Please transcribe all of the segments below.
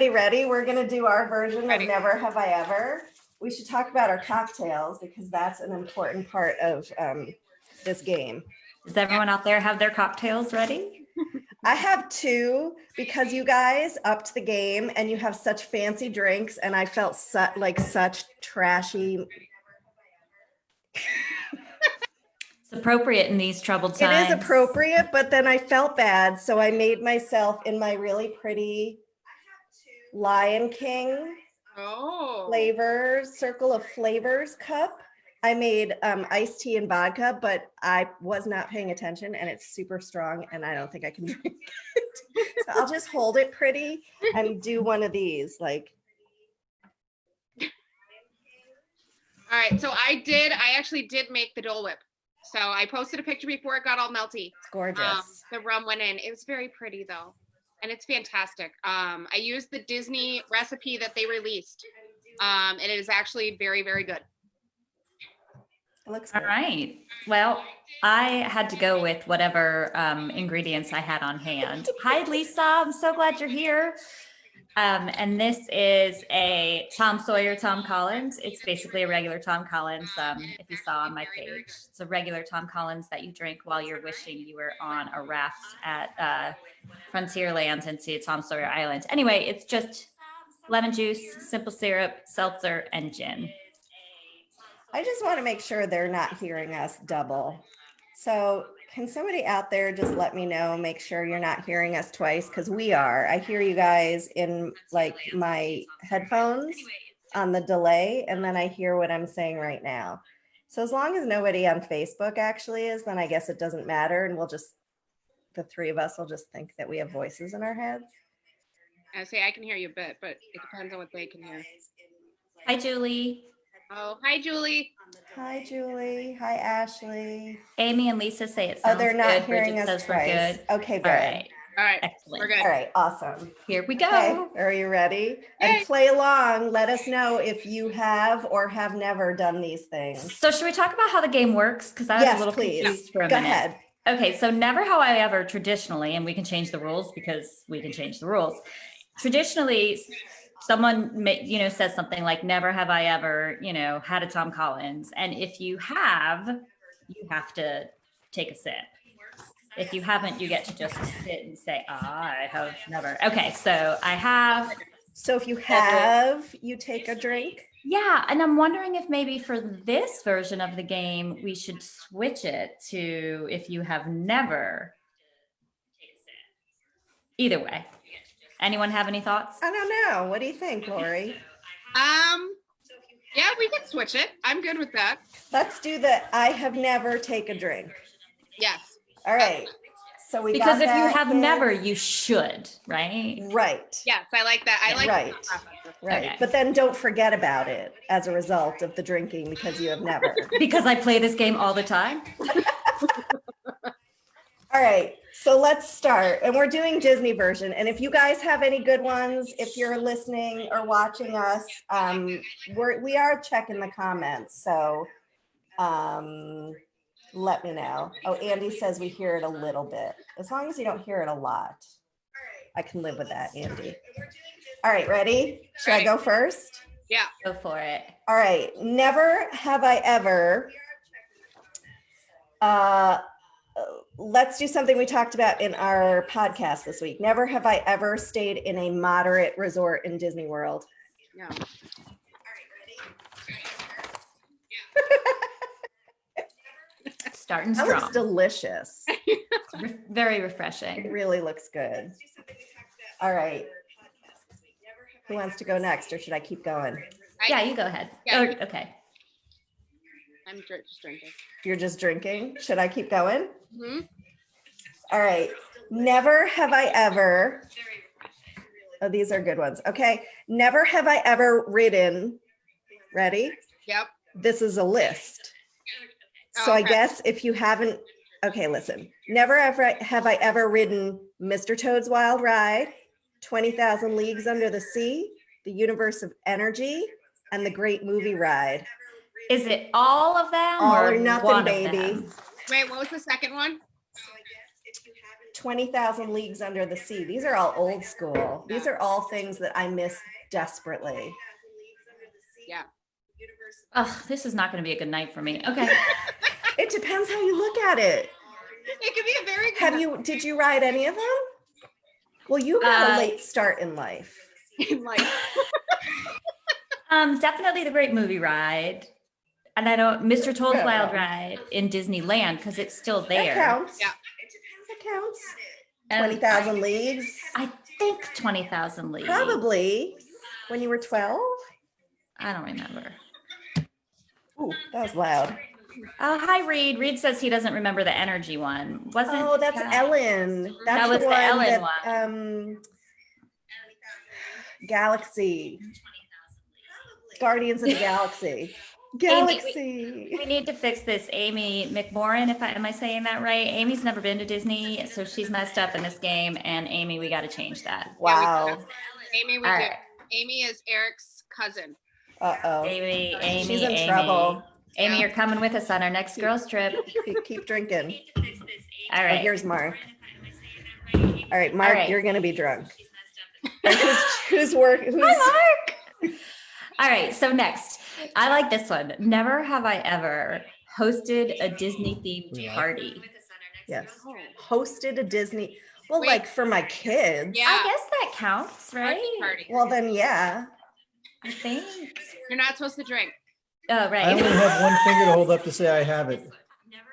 everybody ready? We're going to do our version Ready. of Never Have I Ever. We should talk about our cocktails because that's an important part of this game. Does everyone out there have their cocktails ready? I have two because you guys upped the game and you have such fancy drinks, and I felt like such trashy. It's appropriate in these troubled times. It is appropriate, but then I felt bad, so I made myself in my really pretty Lion King flavors, circle of flavors cup. I made iced tea and vodka, but I was not paying attention, and it's super strong, and I don't think I can drink it. So I'll just hold it pretty and do one of these, like. All right, so I actually did make the Dole Whip. So I posted a picture before it got all melty. It's gorgeous. The rum went in. It was very pretty though, and it's fantastic. I used the Disney recipe that they released, and it is actually very, very good. It looks good. All right. Well, I had to go with whatever ingredients I had on hand. Hi, Lisa. I'm so glad you're here. And this is a Tom Sawyer Tom Collins. It's basically a regular Tom Collins. If you saw on my page, it's a regular Tom Collins that you drink while you're wishing you were on a raft at Frontierland into Tom Sawyer Island. Anyway, it's just lemon juice, simple syrup, seltzer, and gin. I just want to make sure they're not hearing us double. So can somebody out there just let me know, make sure you're not hearing us twice, because we are. I hear you guys in like my headphones on the delay, and then I hear what I'm saying right now. So as long as nobody on Facebook actually is, then I guess it doesn't matter, and the three of us will just think that we have voices in our heads. I say I can hear you a bit, but it depends on what they can hear. Hi, Julie. Oh, hi, Julie. Hi, Julie. Hi, Ashley. Amy and Lisa say it sounds good. Oh, they're not hearing Bridget us says we're twice. good. Okay, good. All right. All right. Excellent. We're good. All right, awesome. Here we go. Okay, are you ready? Yay. And play along. Let us know if you have or have never done these things. So should we talk about how the game works? Because I was Yes, a little please. confused for a Go minute. ahead. Okay, so never have I ever traditionally, and we can change the rules because we can change the rules. Traditionally, someone says something like never have I ever, had a Tom Collins. And if you have to take a sip. If you haven't, you get to just sit and say, I have never. Okay, so I have. So if you have, you take a drink? Yeah, and I'm wondering if maybe for this version of the game, we should switch it to if you have never. Either way. Anyone have any thoughts? I don't know. What do you think, Lori? Yeah, we can switch it. I'm good with that. Let's do the I have never take a drink. Yes. All right. So we Because got if you that, have kids? never, you should, right? Right. Yes, I like that. I like Right. Right. Okay. But then don't forget about it as a result of the drinking because you have never. Because I play this game all the time. All right, so let's start. And we're doing Disney version. And if you guys have any good ones, if you're listening or watching us, we are checking the comments. So let me know. Oh, Andy says we hear it a little bit. As long as you don't hear it a lot. I can live with that, Andy. All right, ready? Should I go first? Yeah. Go for it. All right, never have I ever. Let's do something we talked about in our podcast this week. Never have I ever stayed in a moderate resort in Disney World. No. All right, ready? Starting That strong. looks delicious. Very It refreshing. really looks good. All right. Who wants to go next, or should I keep going? Yeah, you go ahead. Yeah, Oh, okay. I'm just drinking. You're just drinking. Should I keep going? Mm-hmm. All right. Never have I ever. Oh, these are good ones. Okay. Never have I ever ridden. Ready? Yep. This is a list. So I guess if you haven't, okay, listen. Never ever have I ever ridden Mr. Toad's Wild Ride, 20,000 Leagues Under the Sea, The Universe of Energy, and The Great Movie Ride. Is it all of them? All or or nothing, one of baby. them? Wait, what was the second one? 20,000 Leagues Under the Sea. These are all old school. These are all things that I miss desperately. Yeah. Oh, this is not going to be a good night for me. Okay. It depends how you look at it. It could be a very good Did you ride any of them? Well, you got a late start in life. Definitely the Great Movie Ride. And I know Mr. Toad's Wild Ride in Disneyland because it's still there. That counts. Yeah. That counts. 20,000 Leagues. I think 20,000 Leagues. Probably. When you were 12? I don't remember. Ooh, that was loud. Oh, hi, Reed. Reed says he doesn't remember the energy one. Oh, that's Ellen. That's that was the Ellen one. Galaxy. Guardians of the Galaxy. Galaxy. We need to fix this. Amy McMorrin, am I saying that right? Amy's never been to Disney, so she's messed up in this game. And Amy, we got to change that. Wow. Amy, we do. Right. Amy is Eric's cousin. Uh-oh. Amy, she's in trouble. Amy, you're coming with us on our next girls trip. Keep drinking. All right. Oh, here's Mark. All right, Mark, you're going to be drunk. Who's Hi, Mark. All right, so next. I like this one. Never have I ever hosted a Disney themed party. Yes. Hosted a Disney. Well, like for my kids. Yeah. I guess that counts, right? Party. Well, then, yeah. I think. You're not supposed to drink. Oh, right. I only have one finger to hold up to say I have it.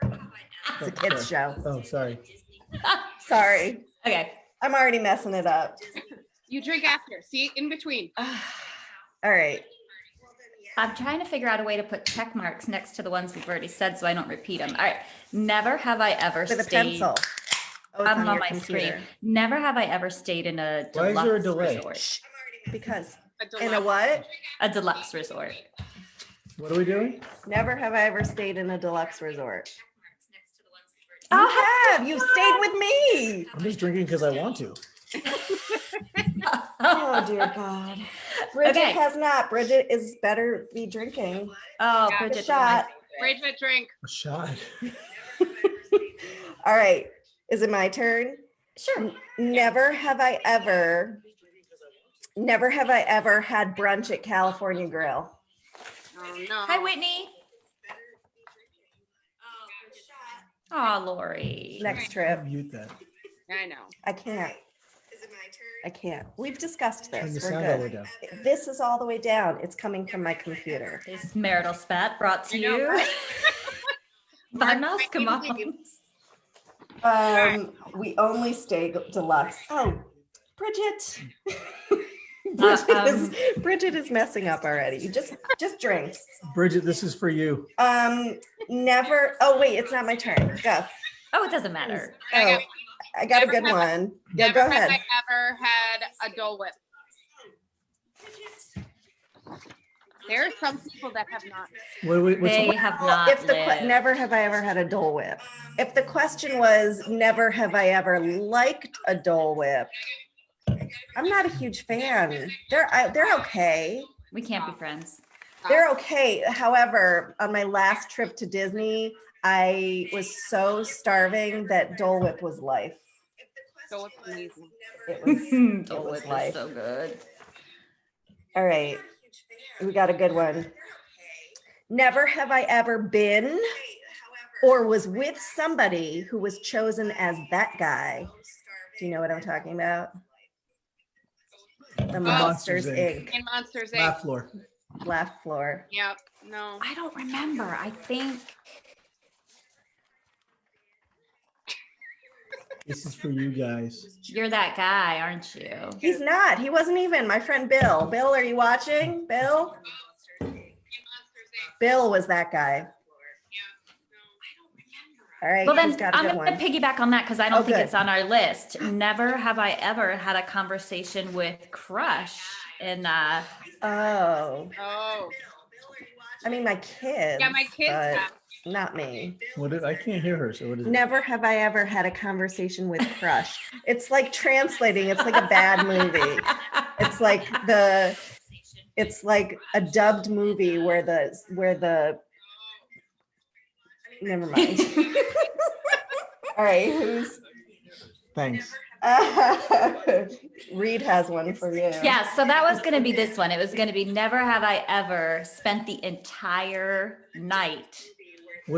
It's a kid's show. Oh, sorry. Sorry. Okay. I'm already messing it up. You drink after. See, in between. All right. I'm trying to figure out a way to put check marks next to the ones we've already said so I don't repeat them. All right. Never have I ever With stayed. a pencil. Oh, I'm on my screen. Never have I ever stayed in a deluxe Why is there a delay? resort. Because in a what? A deluxe resort. What are we doing? Never have I ever stayed in a deluxe resort. Oh, You have. You stayed with me. I'm just drinking because I want to. Oh, dear God. Bridget Okay. has not. Bridget is better be drinking. Oh, Yeah, Bridget. Shot. Bridget, drink. A shot. All right. Is it my turn? Sure. Never have I ever had brunch at California Grill. Oh, no. Hi, Whitney. Oh, Lori. Next trip. Mute that. I know. I can't. I can't. We've discussed Turn the this. We're sound all the way good. down. This is all the way down. It's coming from my computer. This marital spat brought to I know, you right? by Mark, Mousekemoms. We only stay deluxe. Oh, Bridget. Bridget is messing up already. You just drink. Bridget, this is for you. Never. Oh wait, it's not my turn. Go. Oh, it doesn't matter. Oh, I got a good one. Yeah, go ahead. Never have I ever had a Dole Whip. There are some people that have not. They have not If lived. never have I ever had a Dole Whip. If the question was never have I ever liked a Dole Whip, I'm not a huge fan. They're okay. We can't be friends. They're okay. However, on my last trip to Disney, I was so starving that Dole Whip was life. Dole Whip's amazing. It was, Dole it was Whip life. is so good. All right. We got a good one. Never have I ever been or was with somebody who was chosen as that guy. Do you know what I'm talking about? The Monsters Inc. In Monsters Inc. Laugh floor. Laugh floor. Yep. No. I don't remember. I think This is for you guys. you're that guy, aren't you? He's not. He wasn't even. My friend Bill. Bill, are you watching? Bill? Bill was that guy. All right. Well, then he's got a I'm good going one. to piggyback on that because I don't Oh, think good. it's on our list. Never have I ever had a conversation with crush. And Oh, Oh. I mean, my kids. Yeah, my kids but have. not me. I can't hear her. So what is it? Never have I ever had a conversation with crush. It's like translating. It's like a bad movie. It's like a dubbed movie where the never mind. All right, Thanks. Reed has one for you. Yeah, so that was going to be this one. It was going to be never have I ever spent the entire night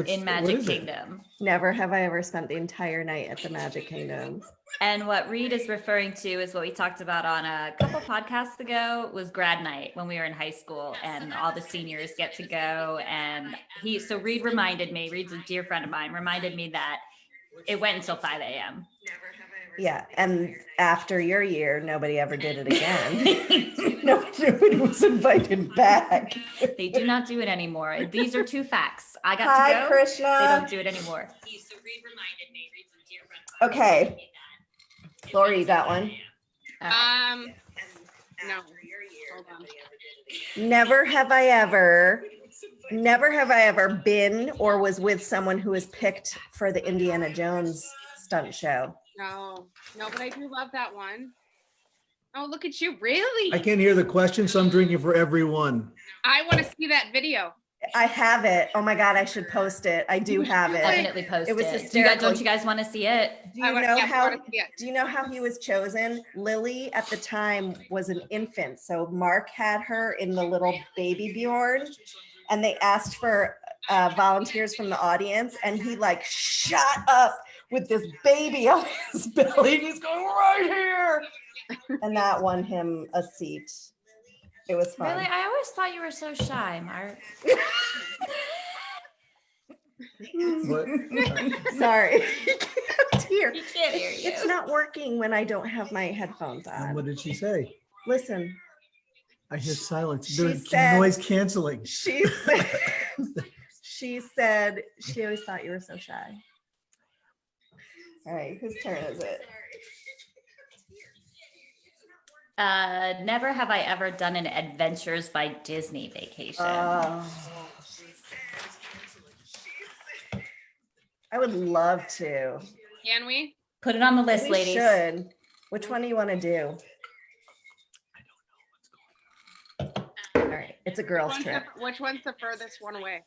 in Magic Kingdom. Never have I ever spent the entire night at the Magic Kingdom. And what Reed is referring to is what we talked about on a couple podcasts ago was grad night when we were in high school and all the seniors get to go. And so Reed reminded me, Reed's a dear friend of mine, reminded me that it went until 5 a.m. Yeah, and after your year, nobody ever did it again. Nobody was invited back. They do not do it anymore. These are two facts. I got Hi, to go. Krishna. They don't do it anymore. So Reed reminded me. Reed's a dear friend. Okay. Lori, you got one? No. Hold on. Never have I ever been or was with someone who was picked for the Indiana Jones stunt show. No, but I do love that one. Oh, look at you. Really? I can't hear the question, so I'm drinking for everyone. I want to see that video. I have it. Oh my God, I should post it. I do have it. Definitely post It was it. hysterical. Don't you guys want to see it? Do you know how he was chosen? Lily at the time was an infant. So Mark had her in the little baby Bjorn and they asked for volunteers from the audience and he like shot up with this baby on his belly and he's going right here. And that won him a seat. It was fun. Really? I always thought you were so shy, Mark. What? Sorry. Here. He can't hear you. It's not working when I don't have my headphones And on. what did she say? Listen, I hear silence. She They're said- noise canceling. she said she always thought you were so shy. All right, whose turn is it? Never have I ever done an Adventures by Disney vacation. I would love to. Can we? Put it on the list, We ladies. should. Which one do you want to do? All right, it's a girls' trip. Which one's the furthest one away?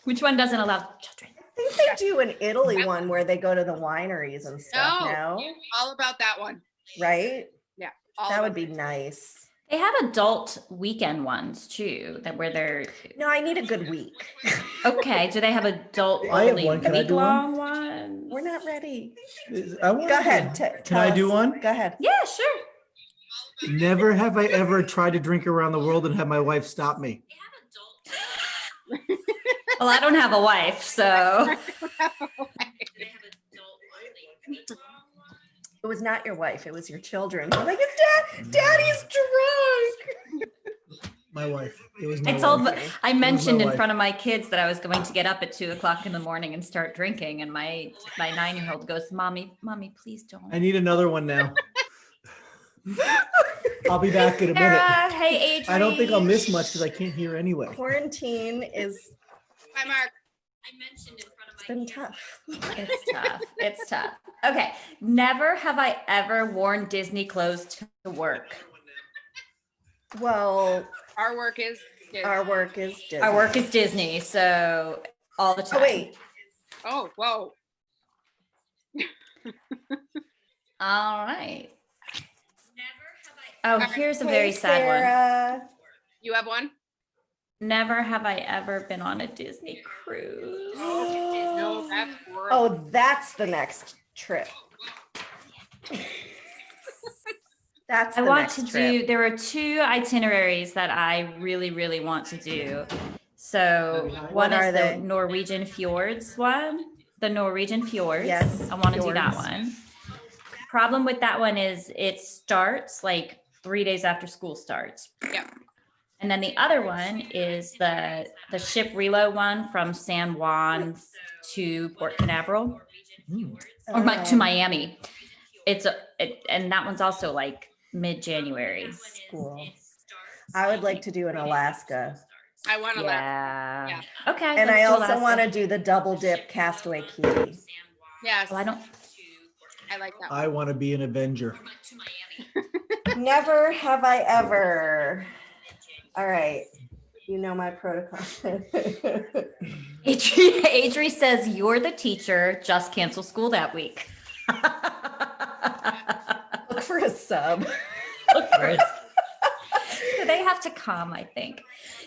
Which one doesn't allow children? I think they do an Italy one where they go to the wineries and stuff. No, All about that one. Right? Yeah. That would be nice. They have adult weekend ones too, where they're No, I need a good week. okay. Do they have adult I have only one. Can I do one? week-long ones? We're not ready. I want Go ahead. Can tell I do us. one? Go ahead. Yeah, sure. Never have I ever tried to drink around the world and have my wife stop me. Well, I don't have a wife, so It was not your wife. It was your children. They're like, it's Daddy's drunk. My wife. It was my I told. wife. I mentioned in wife. front of my kids that I was going to get up at 2:00 in the morning and start drinking, and my 9-year-old goes, "Mommy, please don't." I need another one now. I'll be back in a minute. Sarah, hey, Adri. I don't think I'll miss much because I can't hear anyway. Quarantine is, Hi, Mark. it's been tough. It's tough. It's tough. Okay. Never have I ever worn Disney clothes to work. Well, Our work is. our work is Disney. Our work is Disney, so all the time. Oh, wait. Oh, whoa. All right. Oh, here's a Hey, very sad one. Sarah. You have one? Never have I ever been on a Disney cruise. No, that's horrible. Oh, that's the next trip. That's I the want next to trip. do, there are 2 itineraries that I really, really want to do. So one What are is the they? Norwegian Fjords one, the Norwegian Fjords. Yes, I want to do that fjords. one. Problem with that one is it starts like 3 days after school starts. Yeah. And then the other one is the ship reload one from San Juan to Port Canaveral or to Miami. And that one's also like mid-January. Cool. I would like to do in Alaska. I want to laugh. Yeah. Yeah. Okay. And let's I do also Alaska. want to do the double dip Castaway Key. Yes. Well, I don't. I like that one. I want to be an Avenger. Never have I ever. All right. You know my protocol. Adri says you're the teacher. Just cancel school that week. sub. Look for it. So they have to come, I think.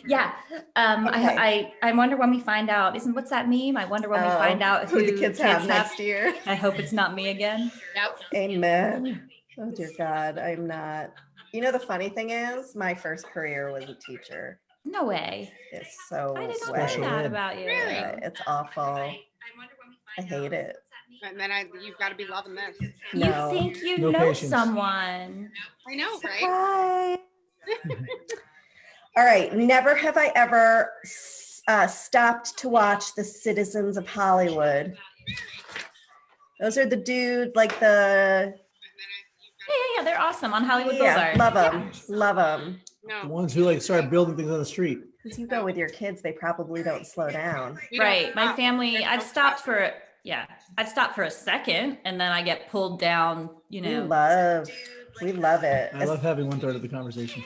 Yeah. Okay. I wonder when we find out. What's that meme? I wonder when we find out who the kids have next year. I hope it's not me again. Yep. Amen. Oh dear God, I'm not. You know, the funny thing is, my first career was a teacher. No way. It's so I did not Special know that ed. about you. Really? It's awful. I hate it. And then you've got to be loving this. No. You think you No know patience. someone. I know, right? Surprise. All right. Never have I ever stopped to watch The Citizens of Hollywood. Those are the dude, like the. Yeah, they're awesome on Hollywood Yeah, Boulevard. love them. Love them. The No. ones who like start building things on the street. Because you go with your kids, they probably don't slow down. We don't Right. My stop. family, There's I've no stopped stop. I've stopped for a second and then I get pulled down, We love it. I love having 1/3 of the conversation.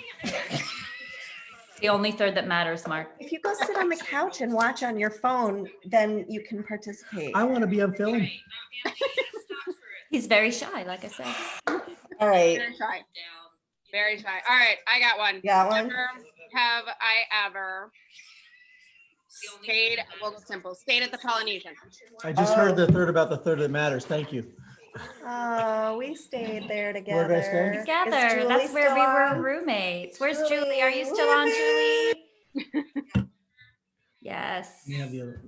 the only third that matters, Mark. If you go sit on the couch and watch on your phone, then you can participate. I want to be on film. He's very shy, like I said. All right. Very shy. Very shy. All right, I got one. Got one? Never have I ever stayed, well, simple, stayed at the Polynesian. I just heard the third about the third that matters. Thank you. Oh, we stayed there together. Where did I stay? Is Together. Julie That's where still we were on? roommates. Where's Julie? Are you still on, Julie? Yes. You have the other.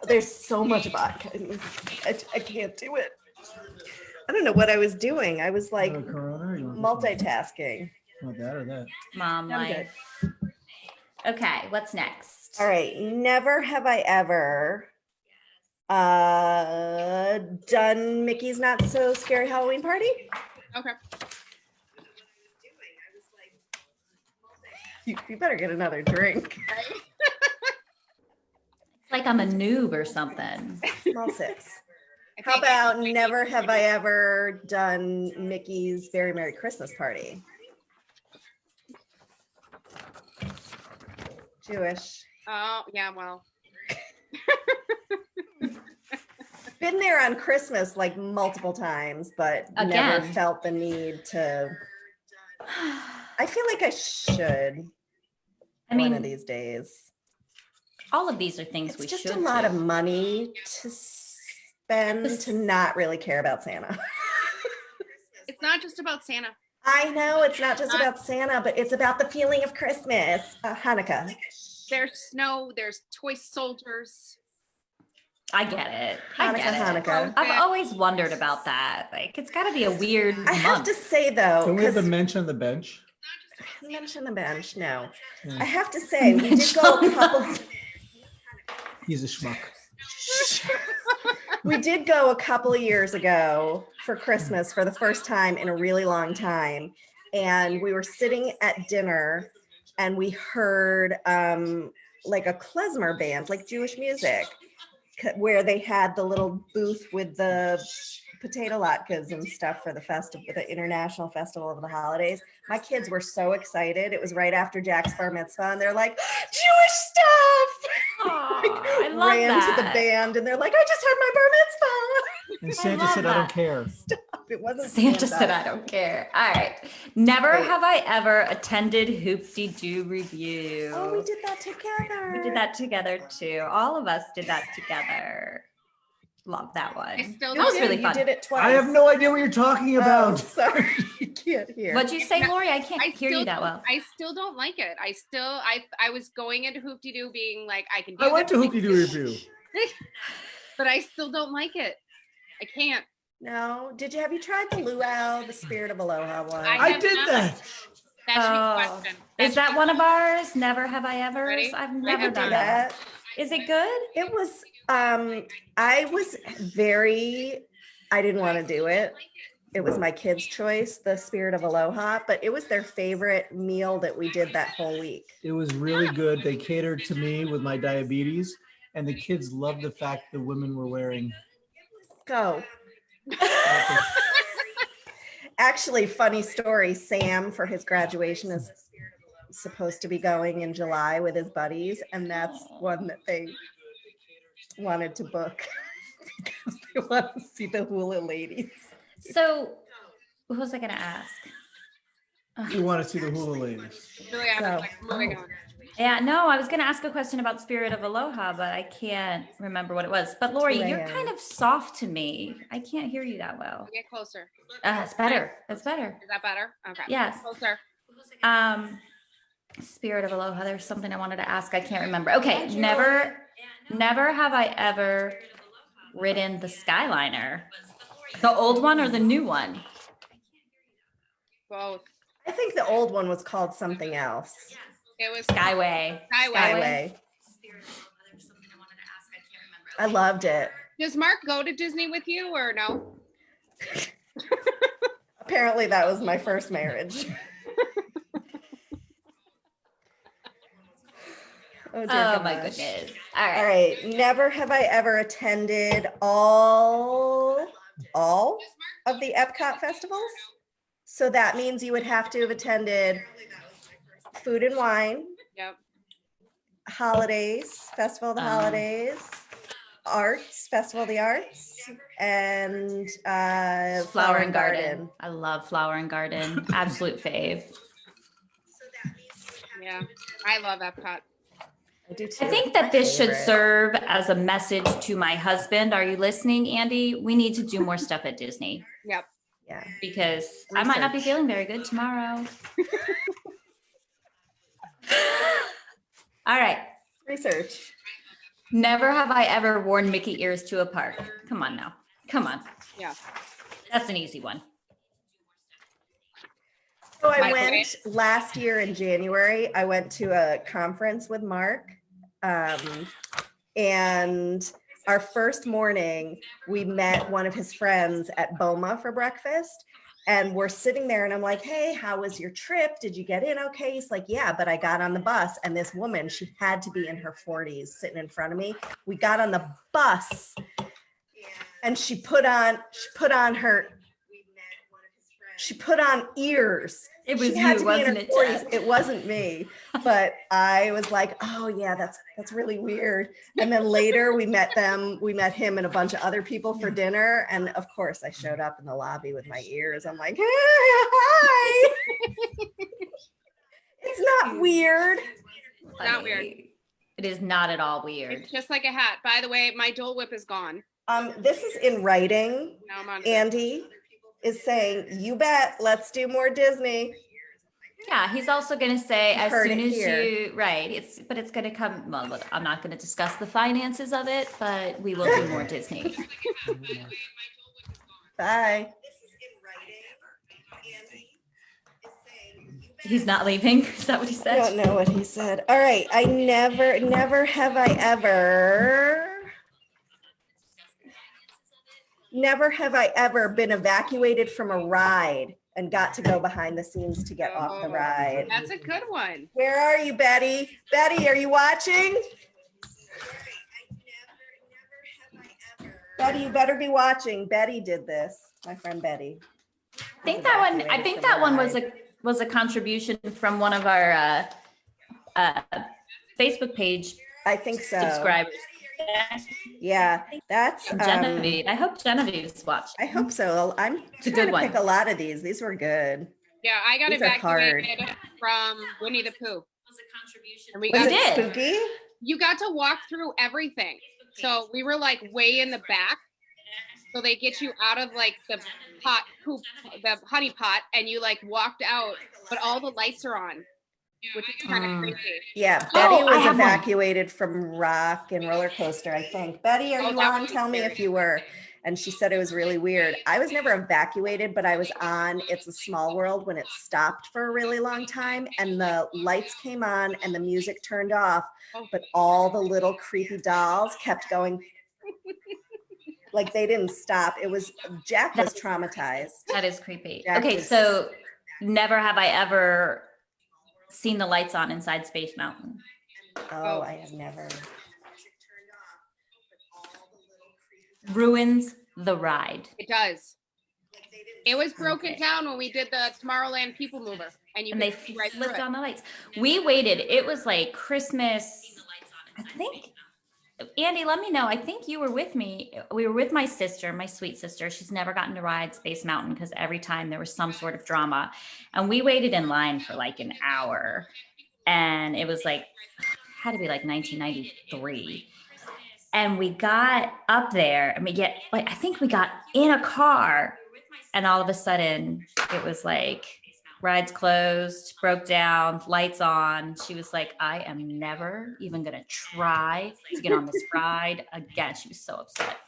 There's so much vodka in this. I can't do it. I don't know what I was doing. I was like Another Corona, or you want this one? multitasking. Want that or that? Mom I'm life. Okay, what's next? All right. Never have I ever done Mickey's Not So Scary Halloween Party. Okay. You better get another drink. Right? It's like I'm a noob or something. Small sips. I How think- about never have I ever done Mickey's Very Merry Christmas Party? Jewish. Oh, yeah, well, Been there on Christmas like multiple times, but never Again. felt the need to. I feel like I should I one of mean, these days. all of these are things It's we just should a lot do. of money to spend to not really care about Santa. it's not just about Santa. I know it's not just about Santa, but it's about the feeling of Christmas. Hanukkah. There's snow, there's toy soldiers. I get it. I get it. Hanukkah. I've always wondered about that. Like, it's got to be a weird I have month. to say though, Don't we have the 'cause- mention on the bench? mention the bench. No, Yeah. I have to say we did go a couple. He's a schmuck. We did go a couple of years ago for Christmas for the first time in a really long time, and we were sitting at dinner, and we heard like a klezmer band, like Jewish music, where they had the little booth with the potato latkes and stuff for the festival, the International Festival of the Holidays. My kids were so excited. It was right after Jack's bar mitzvah, and they're like, Jewish stuff. Aw, I love Ran that. to the band, and they're like, I just heard my bar mitzvah. And Santa love said, I don't that. care. It wasn't Santa said, I don't care. All right. Never Right. have I ever attended Hoop-de-Doo Review. Oh, we did that together. We did that together too. All of us did that together. Love that one. I still That don't was get really You fun. did it twice. I have no idea what you're talking Oh, about. sorry, you can't hear. What'd you say, Lori? I can't I hear you still that don't- well. I still don't like it. I was going into Hoop-de-Doo being like, I can do I went to this, Hoopty Doo Review. but I still don't like it. I can't. No, have you tried the luau, the Spirit of Aloha one? I I have did not. that. That should be Oh, a question. Is that one of ours? Never have I ever? Ready? I've I never can do done that. that. Is it good? It was I was I didn't want to do it. It was my kids' choice, the Spirit of Aloha, but it was their favorite meal that we did that whole week. It was really good. They catered to me with my diabetes, and the kids loved the fact the women were wearing. Go. Actually, funny story, Sam for his graduation is supposed to be going in July with his buddies, and that's one that they wanted to book because they want to see the hula ladies. So What was I gonna ask? You want to see the hula ladies? Really, I was So- like, moving on. Yeah, no, I was gonna ask a question about Spirit of Aloha, but I can't remember what it was. But Lori, 2 you're a.m. kind of soft to me. I can't hear you that well. Get closer. It's better. It's better. Is that better? Okay. Yes. Closer. Spirit of Aloha. There's something I wanted to ask. I can't remember. Okay, never have I ever ridden the Skyliner. The old one or the new one? Both. I think the old one was called something else. It was Skyway. Skyway. I loved it. Does Mark go to Disney with you or no? Apparently that was my first marriage. Oh, dear Oh my gosh. goodness. All All right. right. Never have I ever attended all of the Epcot festivals. So that means you would have to have attended Food and Wine, Yep. Holidays, Festival of the Holidays, Arts, Festival of the Arts, and Flower and Garden. I love Flower and Garden. Absolute fave. Yeah. I love Epcot. I do too. I think It's my that this should favorite. serve as a message to my husband. Are you listening, Andy? We need to do more stuff at Disney Yep. Yeah. because I might not be Research. feeling very good tomorrow. All right. Research. Never have I ever worn Mickey ears to a park. Come on now. Come on. Yeah. That's an easy one. So I Microwave. went last year in January. I went to a conference with Mark. And our first morning, we met one of his friends at Boma for breakfast. And we're sitting there and I'm like, hey, how was your trip? Did you get in okay? He's like, yeah, but I got on the bus and this woman, she had to be in her 40s sitting in front of me. We got on the bus and she put on ears. It was She had you, to be in wasn't her it, 40s. Jess? It wasn't me, but I was like, oh yeah, that's really weird. And then later we met him and a bunch of other people for dinner. And of course I showed up in the lobby with my ears. I'm like, hey, hi. It's not weird. Not weird. It is not at all weird. It's just like a hat. By the way, my Dole Whip is gone. This is in writing. Now I'm on. Andy is saying, you bet, let's do more Disney. Yeah, he's also going to say as heard soon it as here. it's going to come. Well, look, I'm not going to discuss the finances of it, but we will do more Disney. Bye. He's not leaving. Is that what he I said? don't know what he said. All right. I never have I ever been evacuated from a ride and got to go behind the scenes to get off the Oh, ride. That's a good one. Where are you, Betty? Betty, are you watching? Betty, you better be watching. Betty did this. My friend Betty. I think that one was a contribution from one of our Facebook page I think so. subscribers. Yeah, that's Genevieve. I hope Genevieve's watched. I hope so. I'm It's a trying good to one. pick a lot of these. These were good. Yeah, I got These are evacuated from Winnie the Pooh. And we Was got it did. spooky? you got to walk through everything. So we were like way in the back. So they get you out of like the the honey pot, and you like walked out, but all the lights are on, which is kind of crazy. Yeah, Oh, Betty I was have one. evacuated from Rock and Roller Coaster, I think. Betty, are Oh, you that on? would be Tell me scary. if you were. And she said it was really weird. I was never evacuated, but I was on It's a Small World when it stopped for a really long time, and the lights came on and the music turned off, Oh. but all the little creepy dolls kept going. Like they didn't stop. It was Jack was traumatized. That is creepy. Jack Okay, was- so never have I ever seen the lights on inside Space Mountain. Oh, I have never. Ruins the ride. It does. It was broken Okay. down when we did the Tomorrowland People Mover, and you And they could see right through flipped it. on the lights. We waited. It was like Christmas. I think Andy, let me know. I think you were with me. We were with my sister, my sweet sister. She's never gotten to ride Space Mountain because every time there was some sort of drama. And we waited in line for like an hour. And it was like, had to be like 1993. And we got up there and I think we got in a car and all of a sudden it was like rides closed, broke down, lights on. She was like, I am never even going to try to get on this ride again. She was so upset.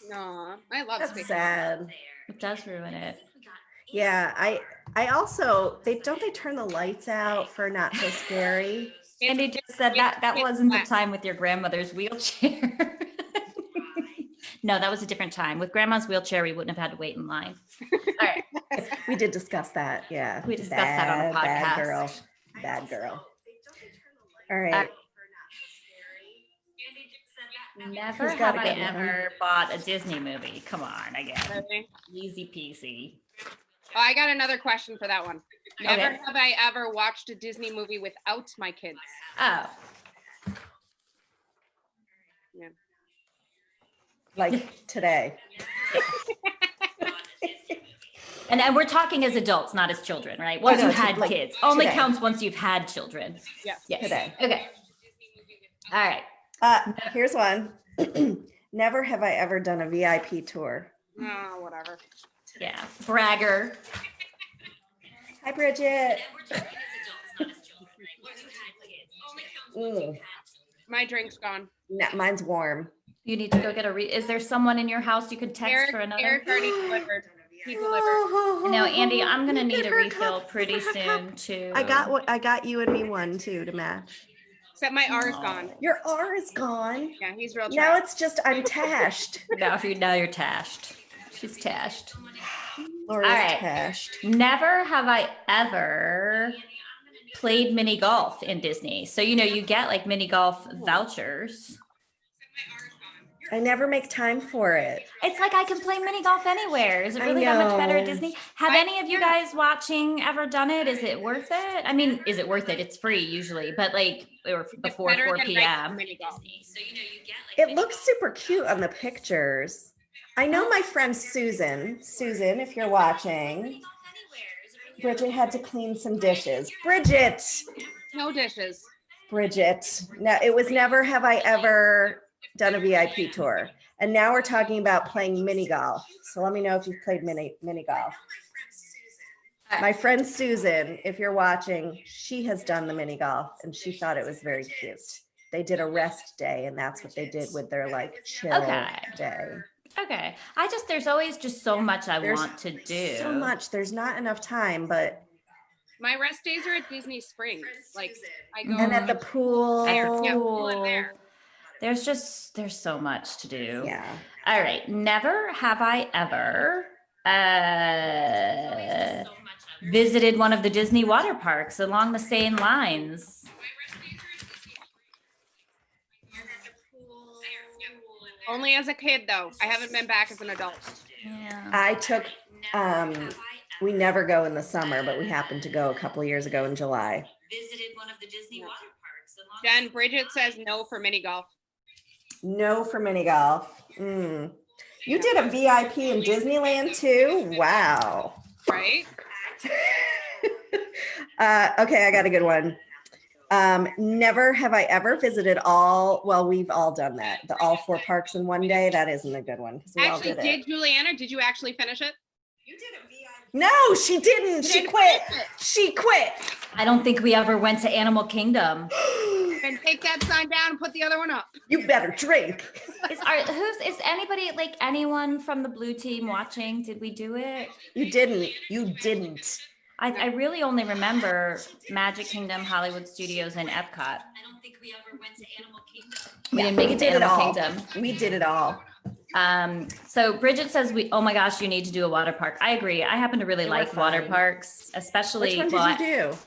No, I love That's Space sad. It does ruin it. Yeah, I also they turn the lights out for Not So Scary. Andy just said that wasn't the time with your grandmother's wheelchair. No, that was a different time. With grandma's wheelchair, we wouldn't have had to wait in line. All right. We did discuss that. Yeah. We discussed that on the podcast. Bad girl. All right. Never have I ever bought a Disney movie. Come on, I guess. Really? Easy peasy. Oh, I got another question for that one. Never Okay. have I ever watched a Disney movie without my kids. Oh. Yeah. Like today. And we're talking as adults, not as children, right? Once you've had kids. Only today. counts once you've had children. Yes. Today. Okay. All right. Here's one. Never have I ever done a VIP tour. Oh, whatever. Yeah. Bragger. Hi, Bridget. My drink's gone. No, mine's warm. You need to go get is there someone in your house you could text for another? Eric already delivered. He delivered. No, Andy, I'm gonna need a refill pretty soon too. I got you and me one too to match. Except my R is gone. Your R is gone. Yeah, he's real. Now trash. it's just I'm tashed. Now you're tashed. She's tashed. Laura's All right. tashed. Never have I ever played mini golf in Disney. So you get like mini golf vouchers. I never make time for it. It's like I can play mini golf anywhere. Is it really that much better at Disney? Have any of you guys watching ever done it? Is it worth it? I mean, is it worth it? It's free usually, but like before 4 p.m. It looks super cute on the pictures. I know my friend Susan. Susan, if you're watching, Bridget had to clean some dishes. Bridget. No dishes. Bridget. Now it was never have I ever done a VIP tour. And now we're talking about playing mini golf. So let me know if you've played mini golf. My friend Susan, if you're watching, she has done the mini golf and she thought it was very cute. They did a rest day and that's what they did with their like chill day. Okay. There's always just so much I want to do. So much. There's not enough time, but. My rest days are at Disney Springs. Like I go. And at the pool. There. There's so much to do. Yeah. All right. Never have I ever visited one of the Disney water parks along the same lines. Only as a kid, though. I haven't been back as an adult. Yeah. I took, we never go in the summer, but we happened to go a couple of years ago in July. Visited one of the Disney water parks. Jen, Bridget says no for mini golf. No for mini golf. You did a VIP in Disneyland too? Wow. Right? Okay, I got a good one. Never have I ever visited we've all done that. All 4 parks in one day. That isn't a good one. Did Juliana, did you actually finish it? You did a VIP. No, she didn't. She quit. She quit. I don't think we ever went to Animal Kingdom. Then take that sign down and put the other one up. You better drink. Is anybody, like anyone from the blue team watching? Did we do it? You didn't. I really only remember Magic Kingdom, Hollywood Studios, and Epcot. I don't think we ever went to Animal Kingdom. We didn't make it to Animal Kingdom. We did it all. So Bridget says oh my gosh, you need to do a water park. I agree. I happen to really like water parks, especially. Which one did you do?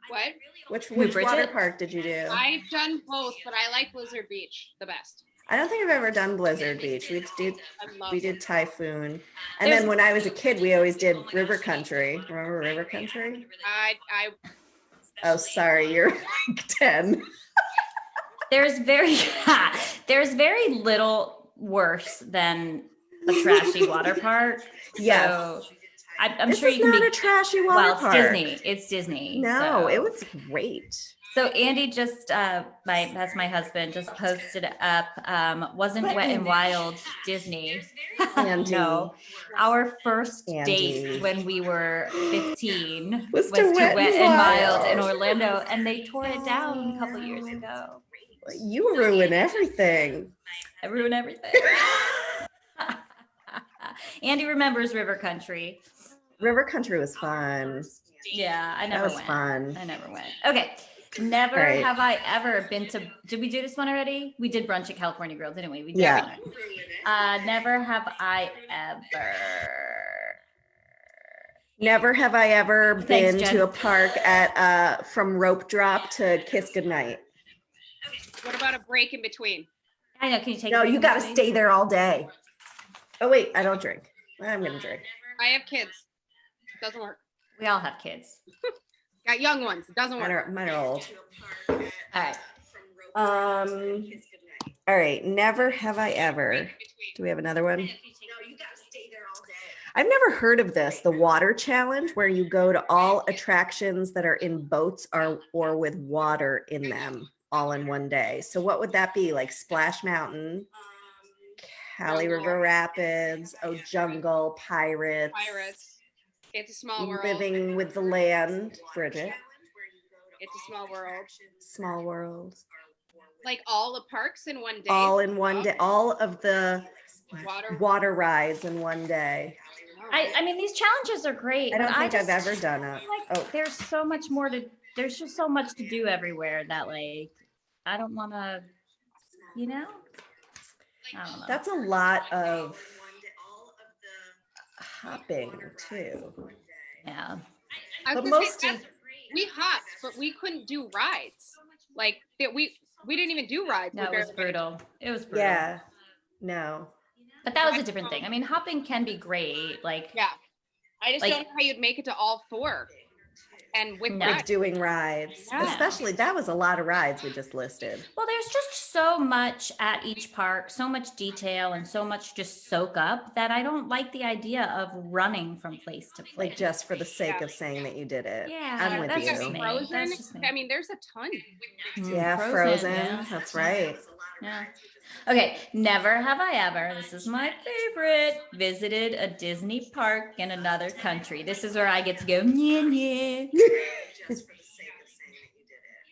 What? Which water park did you do? I've done both, but I like Blizzard Beach the best. I don't think I've ever done Blizzard Beach. We did Typhoon. And then when I was a kid, we always did River Country. Remember River Country? I Oh, sorry, you're like 10. there's very little worse than a trashy water park. Yes. So I'm This sure is you can not be. a trashy water Well, it's park. Disney. It's Disney. No, so. it was great. So Andy just, that's my husband, just posted up, wasn't Wet and Wild Disney. Andy. No, our first Andy. date when we were 15 Was was to to Wet Wet and and Wild in Wild. Orlando, and they tore it down a couple years ago. You ruin everything. I ruined everything. Andy remembers River Country. River Country was fun. Yeah, I That never was went. fun. I never went. Okay. Never All right. have I ever been to, did we do this one already? We did brunch at California Grill, didn't we? We did. Yeah. Never have I ever. Never have I ever Thanks, been Jen. to a park at from rope drop to kiss goodnight. What about a break in between? I know, can you take No, a break you in got to between? stay there all day. Oh wait, I don't drink. I'm gonna drink. I have kids. Doesn't work. We all have kids. Got young ones. It doesn't work. Mine are old. All right. All right. Never have I ever. Do we have another one? I've never heard of this, the water challenge, where you go to all attractions that are in boats or with water in them all in one day. So what would that be? Like Splash Mountain, Cali River Rapids, Jungle, Pirates. It's a small world. Living with the Land, Bridget. It's a small world. Small world. Like all the parks in one day. All in one day. All of the water rides in one day. I mean, these challenges are great. I don't but think I've just ever done it. There's so much more there's just so much to do everywhere that like, I don't want to, I don't know. That's a lot of hopping too. Yeah. But most we hopped, but we couldn't do rides. Like we didn't even do rides. No, it was brutal. It was brutal. Yeah. No. But that was a different thing. I mean, hopping can be great. Like, yeah. I just like, don't know how you'd make it to all four. And with like doing rides, especially that was a lot of rides we just listed. Well, there's just so much at each park, so much detail and so much just soak up that I don't like the idea of running from place to place. Like just for the sake of saying that you did it. Yeah, I'm with that's you. just me. Frozen. That's just me. I mean, there's a ton. Yeah, Frozen. Yeah. That's right. Yeah. Okay, never have I ever, this is my favorite, visited a Disney park in another country. This is where I get to go, yeah.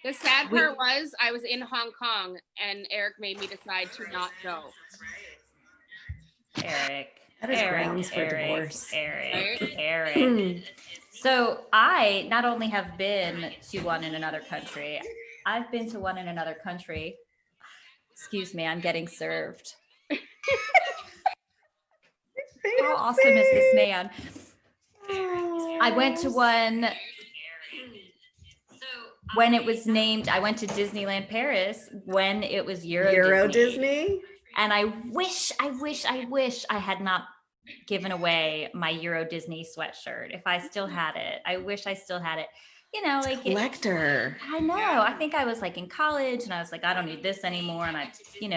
The sad part was I was in Hong Kong and Eric made me decide to not go. Eric. That is grounds for divorce. Eric. So I not only have been to one in another country, I've been to one in another country. Excuse me, I'm getting served. How awesome is this man? I went to one when it was named, I went to Disneyland Paris when it was Euro Disney. And I wish I had not given away my Euro Disney sweatshirt. If I still had it, I wish I still had it. You know, like collector. I know. I think I was like in college and I was like, I don't need this anymore. And I,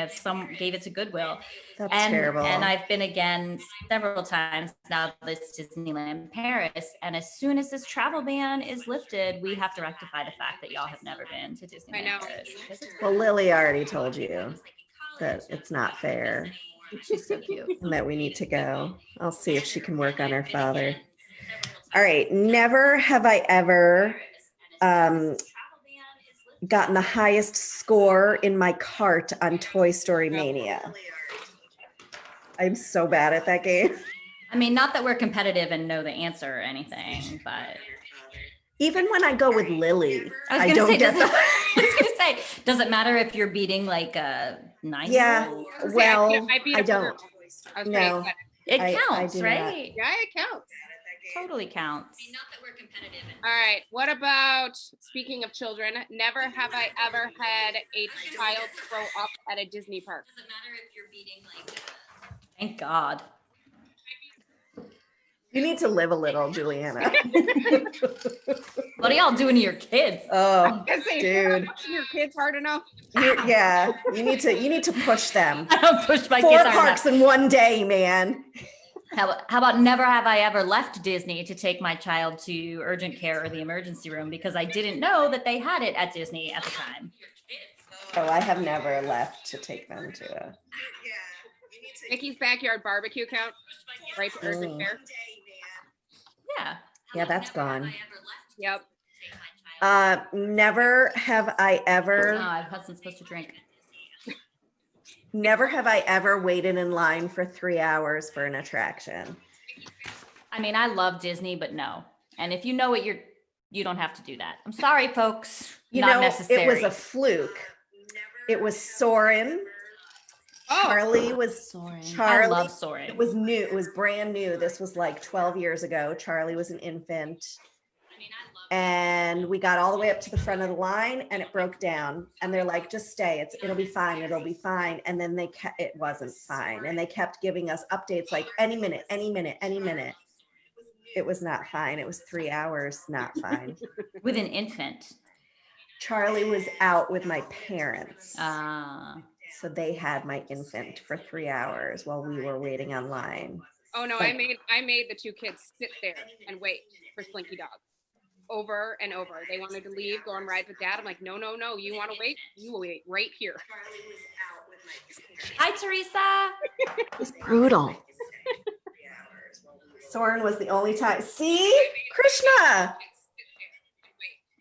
some gave it to Goodwill. That's terrible. And I've been again several times now, this Disneyland Paris. And as soon as this travel ban is lifted, we have to rectify the fact that y'all have never been to Disneyland Paris. Well, Lily already told you that it's not fair. She's so cute. And that we need to go. I'll see if she can work on her father. All right. Never have I ever gotten the highest score in my cart on Toy Story Mania. I'm so bad at that game. I mean, not that we're competitive and know the answer or anything, but even when I go with Lily, I don't get the. I was gonna say, does it matter if you're beating like a 9? Yeah. Well, I don't. No, it counts, right? Not. Yeah, it counts. Totally counts. I mean, not that we're competitive. All right. What about, speaking of children, never have I ever had a child throw up at a Disney park. Doesn't matter if you're beating like. Thank God. You need to live a little, Juliana. What are y'all doing to your kids? Oh, I say, if you're not dude. pushing your kids hard enough. Yeah, you need to push them. I don't push my 4 kids hard parks enough. in one day, man. How about never have I ever left Disney to take my child to urgent care or the emergency room because I didn't know that they had it at Disney at the time. Oh, I have never left to take them to a. Mickey's backyard barbecue count. Right to urgent care. Yeah. Yeah, that's gone. Yep. Never have I ever. My husband's supposed to drink. Never have I ever waited in line for 3 hours for an attraction. I mean, I love Disney, but no. And if you know it, you don't have to do that. I'm sorry, folks. Not necessary. It was a fluke. It was Soarin'. Oh, Charlie was Soarin'. Charlie. I love Soarin'. It was new. It was brand new. This was like 12 years ago. Charlie was an infant. And we got all the way up to the front of the line and it broke down. And they're like, just stay. It'll be fine. It'll be fine. And then it wasn't fine. And they kept giving us updates like any minute, any minute, any minute. It was not fine. It was 3 hours, not fine. With an infant. Charlie was out with my parents. So they had my infant for 3 hours while we were waiting online. Oh no, I made the 2 kids sit there and wait for Slinky Dog. Over and over. They wanted to leave, go on rides with Dad. I'm like, no. You want to wait? You will wait right here. Hi, Teresa. It was brutal. Soren was the only time. See, Krishna.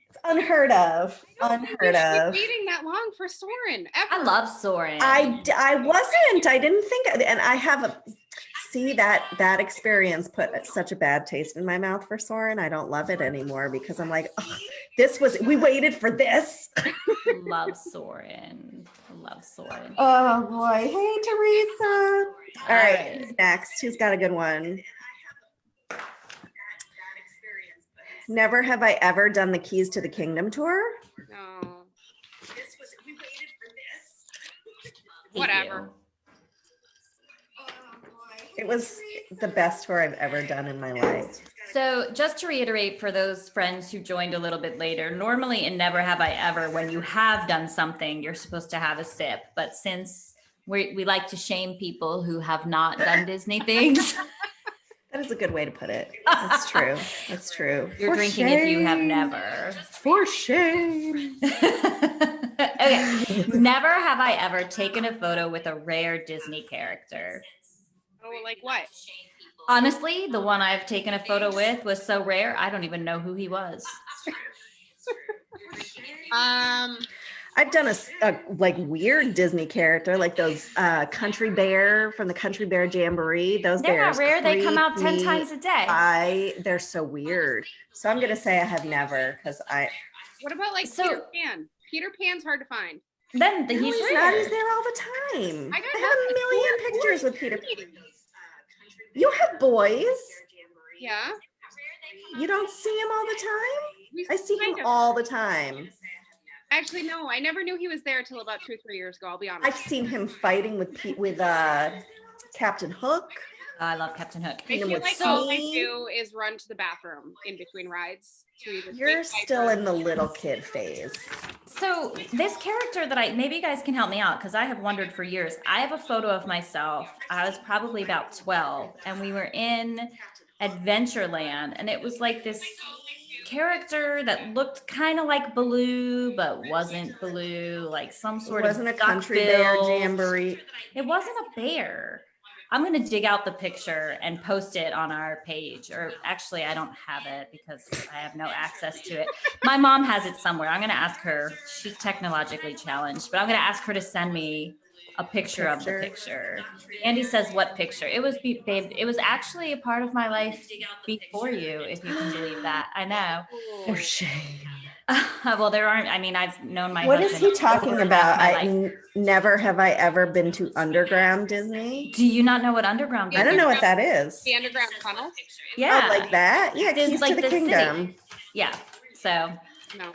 It's unheard of. Unheard of. Waiting that long for Soren. I love Soarin'. I wasn't. I didn't think. And I have a. See, that experience put such a bad taste in my mouth for Soren. I don't love it anymore because I'm like, we waited for this. Love Soarin'. Love Soarin'. Oh boy. Hey, Teresa. All right. Who's next? Who's got a good one? Never have I ever done the Keys to the Kingdom tour. No. We waited for this. Whatever. It was the best tour I've ever done in my life. So just to reiterate for those friends who joined a little bit later, normally in Never Have I Ever, when you have done something, you're supposed to have a sip. But since we like to shame people who have not done Disney things. That is a good way to put it. That's true. That's true. You're drinking if you have never. For shame. Okay. Never have I ever taken a photo with a rare Disney character. Oh, like what? Honestly, the one I've taken a photo with was so rare, I don't even know who he was. I've done a like weird Disney character, like those Country Bear from the Country Bear Jamboree. Those They're bears not rare. They come out 10 me. times a day. They're so weird. So I'm gonna say I have never because What about like Peter Pan? Peter Pan's hard to find. Then he's rare. not. He's there all the time. I have a million pictures with Peter Pan. You have boys. Yeah. You don't see him all the time? I see him kind of. all the time. Actually, no, I never knew he was there till about 2 or 3 years ago. I'll be honest. I've seen him fighting with Captain Hook. I love Captain Hook. I feel like all I do is run to the bathroom in between rides. You're still in the little kid phase. So this character that maybe you guys can help me out because I have wondered for years. I have a photo of myself. I was probably about 12 and we were in Adventureland and it was like this character that looked kind of like Baloo but wasn't Baloo, like some sort of wasn't a Country Bear Jamboree. It wasn't a bear. I'm going to dig out the picture and post it on our page. Or actually, I don't have it because I have no access to it. My mom has it somewhere. I'm going to ask her. She's technologically challenged, but I'm going to ask her to send me a picture of the picture. Andy says, what picture? It was, babe, it was actually a part of my life before you, if you can believe that. I know. For shame. Well, there aren't. I mean, I've known my What husband is he talking about? life. Never have I ever been to Underground Disney. Do you not know what Underground I don't know what that is. The underground tunnel? Yeah. Oh, like that? Yeah, It's Keys like to the Kingdom. city. Yeah. So. No.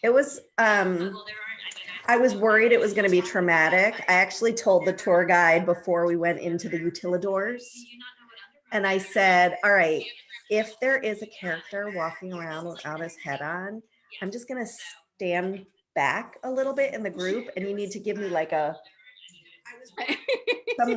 It was, I was worried it was going to be traumatic. I actually told the tour guide before we went into the utilidors And I said, all right, if there is a character walking around without his head on, I'm just going to stand back a little bit in the group, and you need to give me like some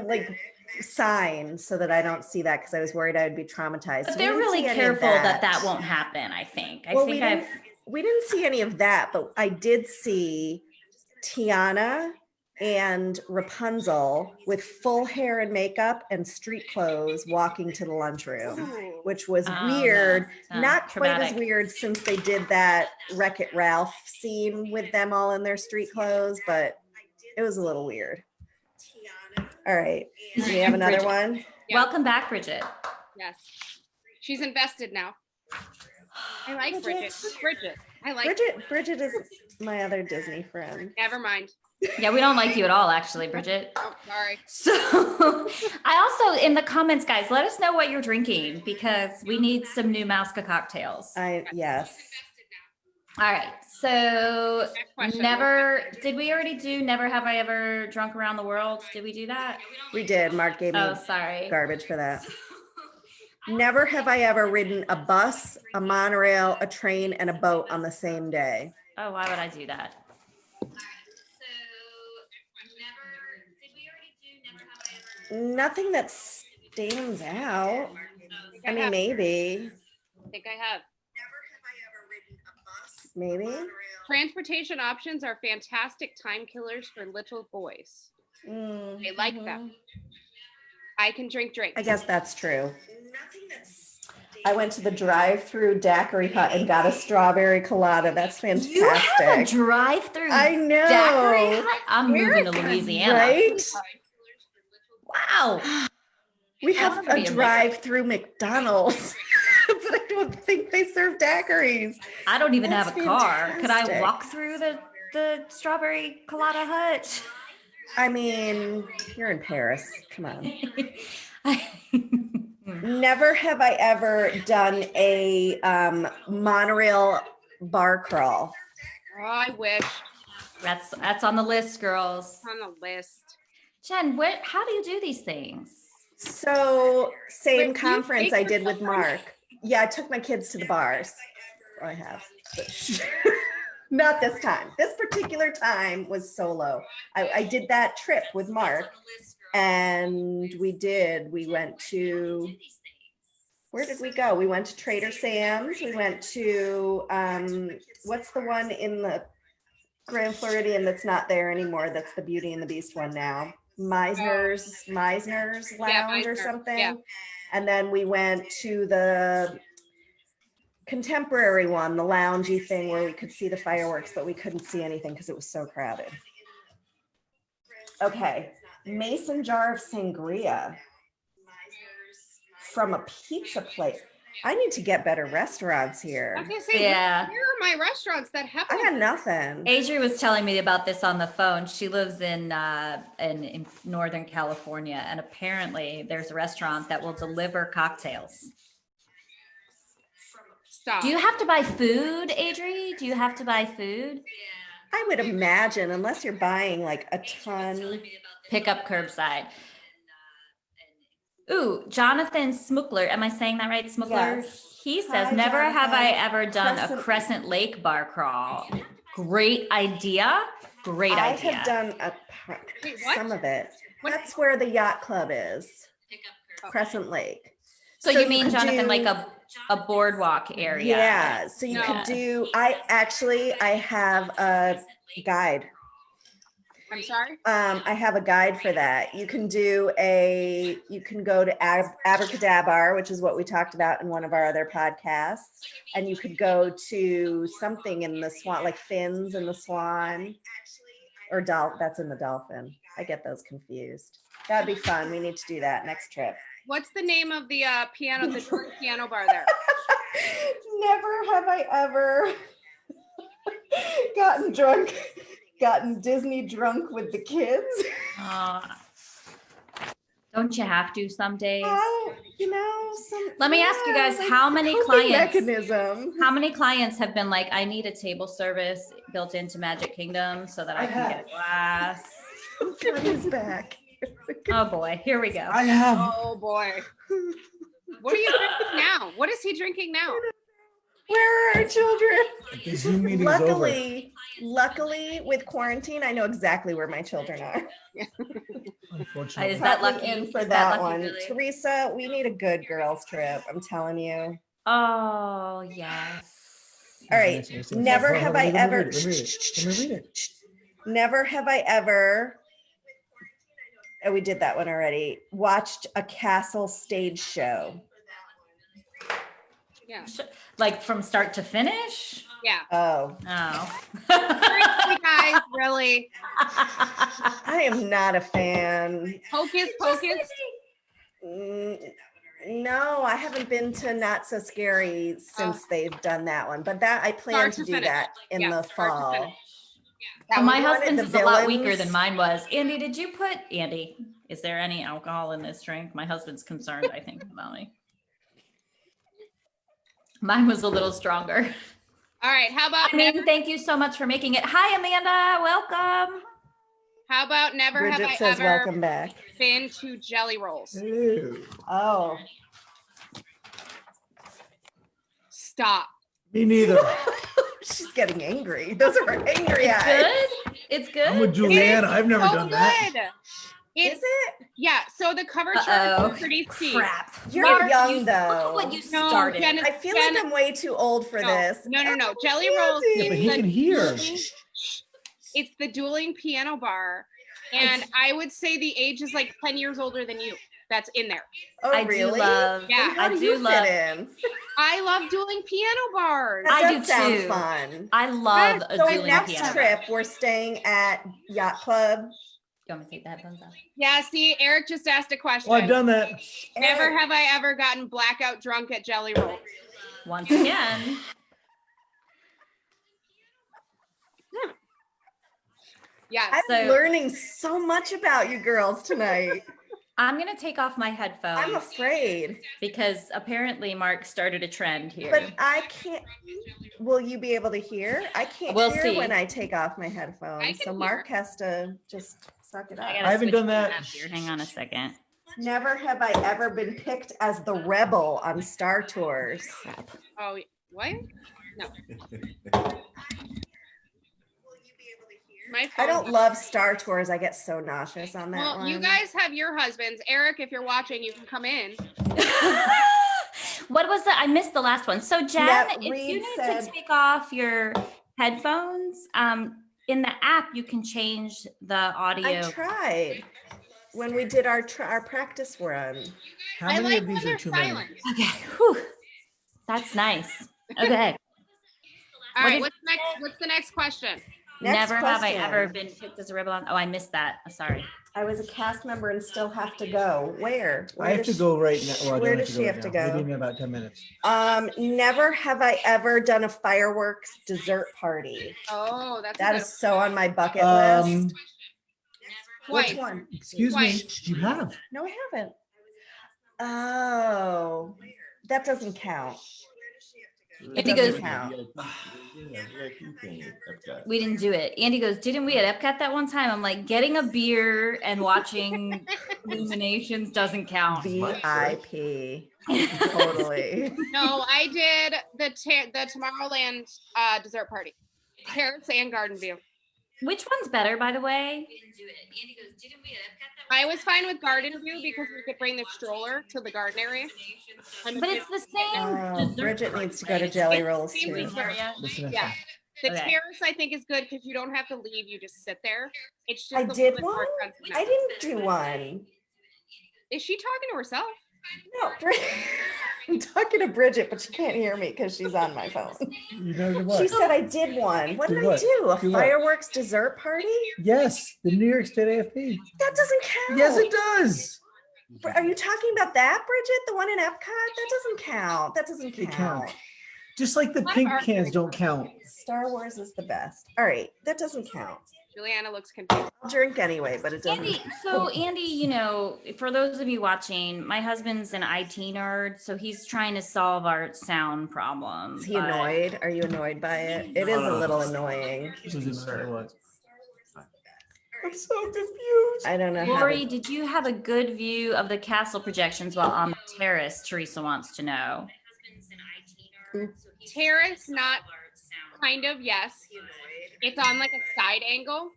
like sign so that I don't see that, because I was worried I would be traumatized. But We they're didn't really see any of careful that won't happen, I think. I Well, think we didn't see any of that, but I did see Tiana and Rapunzel with full hair and makeup and street clothes walking to the lunchroom, Ooh. which was Oh, weird. no. Not quite as Traumatic. weird since they did that Wreck-It Ralph scene with them all in their street clothes, but it was a little weird. All right. Do we have another Bridget. one? Yeah. Welcome back, Bridget. Yes. She's invested now. I like Bridget. Bridget. I like Bridget is my other Disney friend. Never mind. Yeah, we don't like you at all, actually, Bridget. Oh, sorry. So I also, in the comments, guys, let us know what you're drinking, because we need some new Mouska cocktails. Yes. All right. So Next question. did we already do never have I ever drunk around the world? Did we do that? We did. Mark gave me Oh, sorry. garbage for that. Never have I ever ridden a bus, a monorail, a train, and a boat on the same day. Oh, why would I do that? Nothing that stands out. I mean, maybe. I think I have. Maybe. Transportation options are fantastic time killers for little boys. They like them. I can drink drinks. I guess that's true. I went to the drive-through daiquiri hut and got a strawberry colada. That's fantastic. You have a drive-through I know. daiquiri hut? I'm moving to Louisiana. Right? Wow. We have wanna be a a drive-through McDonald's, but I don't think they serve daiquiris. I don't even That's have a car. Could I fantastic. walk through the strawberry colada hut? I mean, you're in Paris. Come on. Never have I ever done a monorail bar crawl. Oh, I wish. That's on the list, girls. On the list. Jen, how do you do these things? So same Wait, you conference take I your did with children? Mark. Yeah, I took my kids to the bars. Oh, I have. Not this time. This particular time was solo. I did that trip with Mark, and we went to, where did we go? We went to Trader Sam's. We went to, what's the one in the Grand Floridian that's not there anymore? That's the Beauty and the Beast one now. Meisner's Lounge or Meisner, something. yeah. And then we went to the contemporary one, the loungy thing where we could see the fireworks, but we couldn't see anything because it was so crowded. Okay, mason jar of sangria from a pizza place. I need to get better restaurants here. I was gonna say, Yeah. where are my restaurants that have? I got nothing. Adri was telling me about this on the phone. She lives in Northern California, and apparently there's a restaurant that will deliver cocktails. Stop. Do you have to buy food, Adri? Do you have to buy food? I would imagine, unless you're buying like a ton. Pick up curbside. Ooh, Jonathan Smukler. Am I saying that right? Smukler? Yes. He says, Hi, never have I Jonathan. ever done a Crescent Lake bar crawl. Great idea. Great I idea. have done Wait, what? some of it. What? That's where the yacht club is. Crescent Lake. So you mean, could Jonathan, do- like a boardwalk area? Yeah. So you No. could do, I have a guide. I'm sorry. I have a guide for that. You can go to Abracadabar, which is what we talked about in one of our other podcasts. And you could go to something in the Swan, like Fins in the Swan, or that's in the Dolphin. I get those confused. That'd be fun. We need to do that next trip. What's the name of the the George piano bar there? Never have I ever gotten Disney drunk with the kids. Don't you have to some days? Let me ask you guys, how many clients- mechanism. How many clients have been like, I need a table service built into Magic Kingdom so that I can get a glass? Johnny's back. Oh boy, here we go. I have Oh boy. What are you drinking now? What is he drinking now? Where are our children? The Zoom meeting is over. Luckily, with quarantine, I know exactly where my children are. Unfortunately. Is that Probably lucky? in for Is that lucky, one? really? Teresa, we need a good girls trip. I'm telling you. Oh, yes. All right. Never have I ever. Let me read it. Never have I ever. Oh, we did that one already. Watched a castle stage show. Yeah. Like from start to finish? Yeah. Oh. Oh. Seriously, guys, really. I am not a fan. Hocus Pocus. No, I haven't been to Not So Scary since they've done that one, but that I plan Start to to do finish. that in Yeah, the start to fall. finish. Well, my one at husband's the is a lot weaker Villains. than mine was. Andy, did you put, Andy, is there any alcohol in this drink? My husband's concerned, I think, about me. Mine was a little stronger. All right. How about I mean, thank you so much for making it. Hi, Amanda. Welcome. how about never Bridget have I says, ever welcome back. been to Jelly Rolls? Ew. Oh. Stop. Me neither. She's getting angry. Those are her angry It's eyes. good. It's good. I'm with Julianne. I've never So done that. good. Is it? Yeah. So the cover chart Uh-oh. is pretty steep. Crap. You're Mark, young, Look though. at what you No, started. Jen- I feel like I'm way too old for this. No. Jelly Andy. Rolls. Yeah, but he is can the hear. It's the dueling piano bar. And I would say the age is like 10 years older than you. That's in there. Oh, I really? do love. Yeah. How I do do you love. fit in? I love dueling piano bars. That I does do sound too. fun. I love a So dueling next piano. trip, we're staying at Yacht Club. You want me to take the headphones off? Yeah, see, Eric just asked a question. Well, I've done that. Never have I ever gotten blackout drunk at Jelly Rolls. Once again. Yeah. I'm So- learning so much about you girls tonight. I'm going to take off my headphones I'm afraid. because apparently Mark started a trend here. But I can't. Will you be able to hear? I can't We'll hear see. when I take off my I headphones. can So hear. Mark has to just suck it up. gotta I haven't switch done my that. app here. Hang on a second. Never have I ever been picked as the rebel on Star Tours. Oh, what? No. My phone. I don't love Star Tours. I get so nauseous on that Well, one. you guys have your husbands. Eric, if you're watching, you can come in. What was that? I missed the last one. So Jen, Yeah, if Reed you need said- to take off your headphones, in the app you can change the audio. I tried when we did our practice run. How I many like of when these they're are too silent. many? Okay. Whew. That's nice. Okay. All What right, did- what's the next question? Next Never have I question. ever been picked as a rebel on. Oh, I missed that. Sorry. I was a cast member and still have to go. Where? I have to go right now. Well, I Where don't does she have right to now. go? Maybe in about 10 minutes. Never have I ever done a fireworks dessert party. Oh, that's That a is so on my bucket Um, list. Twice. Which one? Excuse Twice. me. You have. No, I haven't. Oh, that doesn't count. Andy It goes- doesn't count. We didn't do it. Andy goes, didn't we at Epcot that one time? I'm like, getting a beer and watching Illuminations doesn't count. VIP. Totally. No, I did the Tomorrowland dessert party, Terrace and Garden View. Which one's better, by the way? I was fine with Garden View because we could bring the stroller to the garden area. But it's the same Oh, dessert. Bridget party, needs to go to right? Jelly It's the Rolls same too. dessert. Listen to Yeah. that. The Okay. Terrace I think is good because you don't have to leave; you just sit there. It's just I a little did bit more one? expensive I now. didn't do one. Is she talking to herself? No, I'm talking to Bridget, but she can't hear me because she's on my phone. You know She what? said I did one. What Do did what? I do? A Do what? fireworks dessert party? Yes, the New York State AFP. That doesn't count. Yes, it does. Are you talking about that, Bridget? The one in Epcot? That doesn't count. That doesn't They count. count. Just like the What pink are- cans don't count. Star Wars is the best. All right, that doesn't count. Juliana looks confused. I'll drink anyway, but it doesn't. Andy, so Andy, you know, for those of you watching, my husband's an IT nerd, so he's trying to solve our sound problem. Is he but- annoyed? Are you annoyed by it? It is a little annoying. I'm so confused. I don't know how Lori, to. did you have a good view of the castle projections while on the terrace, Teresa wants to know. Terrace, not kind of, yes. It's on like a side angle.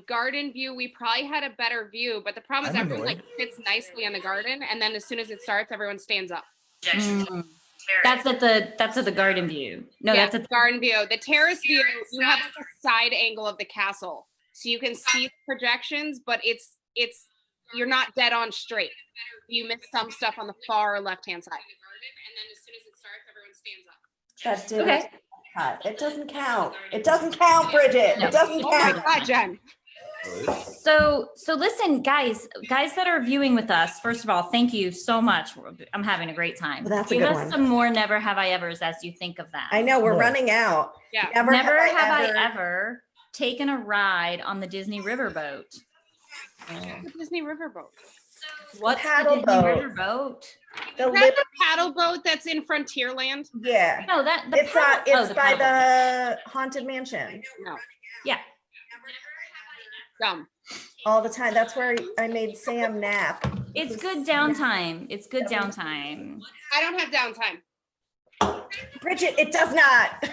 Garden view, we probably had a better view, but the problem is I'm everyone like annoyed. sits nicely in the garden, and then as soon as it starts, everyone stands up. That's at the garden view. No, Yeah, that's at garden view. The terrace view, you have like a side angle of the castle, so you can see the projections, but it's you're not dead on straight. You miss some stuff on the far left hand side. And then as soon as it starts, everyone stands up. That didn't cut. It doesn't count. It doesn't count, Bridget. It doesn't Oh my count. God, Jen. So listen, guys that are viewing with us, first of all, thank you so much. I'm having a great time. Well, that's a Give good us one. some more Never Have I Evers as you think of that. I know we're Right. running out. Yeah. Never have I ever taken a ride on the Disney riverboat. The Disney riverboat. What's paddle the Disney boat. riverboat? The Is that lip, the paddle boat that's in Frontierland? yeah. No, that It's paddle- by paddle boat. the Haunted Mansion No. Yeah. Dumb. all the time. That's where I made Sam nap. It's good downtime. It's good downtime. I don't have downtime. Bridget, it does not.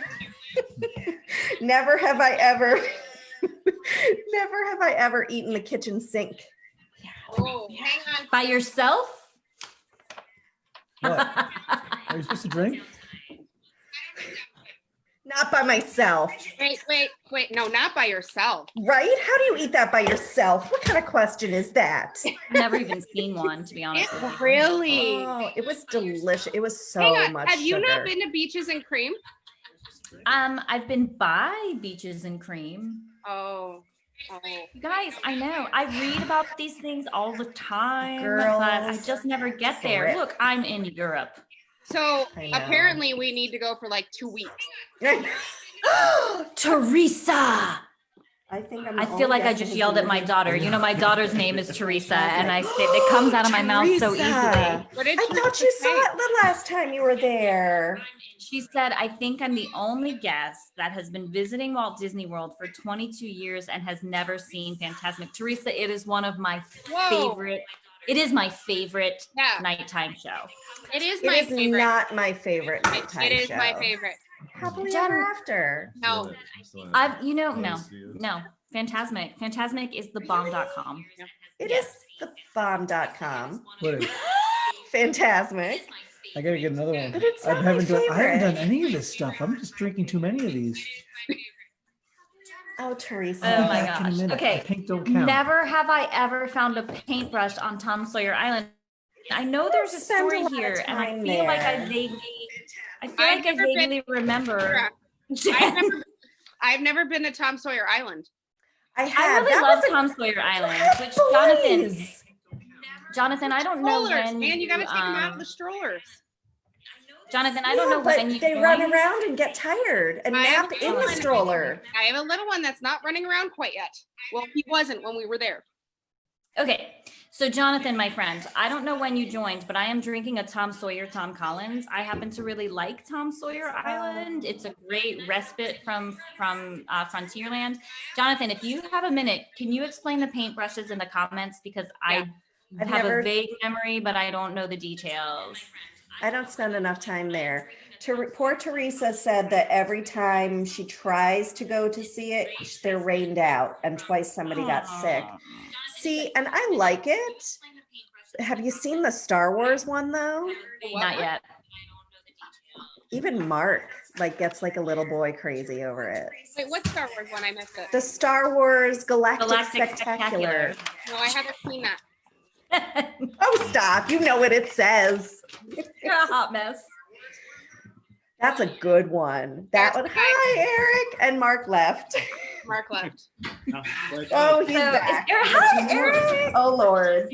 Never have I ever eaten the kitchen sink. Oh, hang on. By yourself? What? Are you supposed to drink? Not by myself. Wait. No, not by yourself. Right? How do you eat that by yourself? What kind of question is that? Never even seen one, to be honest with you. Really? Oh, it was delicious. It was so Hang on. much Have you sugar. not been to Beaches and Cream? I've been by Beaches and Cream. Oh. You guys, I know. I read about these things all the time, Girls. but I just never get there. Correct. Look, I'm in Europe. So I know. apparently we need to go for like 2 weeks. Teresa! I think I'm I the feel only like I guest just who's yelled at my been- daughter. You know, my daughter's name is Teresa, and I say it comes out of my mouth so easily. Teresa. What did I she thought you say? saw it the last time you were there. She said, I think I'm the only guest that has been visiting Walt Disney World for 22 years and has never seen Fantasmic. Teresa, it is one of my favorite. It is my favorite nighttime show. It is It my is favorite. not my favorite nighttime It is show. my favorite. Happily Jen- ever after. No. No. Fantasmic. Fantasmic is the bomb.com. It is the bomb.com. What is? Fantasmic. I gotta get another one. But it's I not my haven't favorite. done any of this stuff. I'm just drinking too many of these. Oh, Teresa. Oh my Back in a gosh. minute. Okay. Pink don't count. Never have I ever found a paintbrush on Tom Sawyer Island. I know there's a Spend a story lot of here, and I time feel like I there. vaguely remember. I've never been to Tom Sawyer Island. I I have. really That love was a- Tom Sawyer Island, which Boys. Jonathan, I don't know Strollers, when man, you gotta take them out of um, the strollers. Jonathan, I don't know but when you they run joined. around and get tired and I nap have in one. the stroller. I have a little one that's not running around quite yet. Well, he wasn't when we were there. Okay, so Jonathan, my friend, I don't know when you joined, but I am drinking a Tom Sawyer Tom Collins. I happen to really like Tom Sawyer Island. It's a great respite from Frontierland. Jonathan, if you have a minute, can you explain the paintbrushes in the comments? Because I I've have never- a vague memory, but I don't know the details. I don't spend enough time there. Poor Teresa said that every time she tries to go to see it, they're rained out, and twice somebody got sick. See, and I like it. Have you seen the Star Wars one though? Not yet. Even Mark gets like a little boy crazy over it. Wait, what Star Wars one? I missed it. The Star Wars Galactic, Galactic Spectacular. No, I haven't seen that. Oh, stop. You know what it says. You're a hot mess. That's a good one. That one. Hi, Eric. And Mark left. Mark left. Oh, he's So, back. Hi, Eric. Oh, Lord.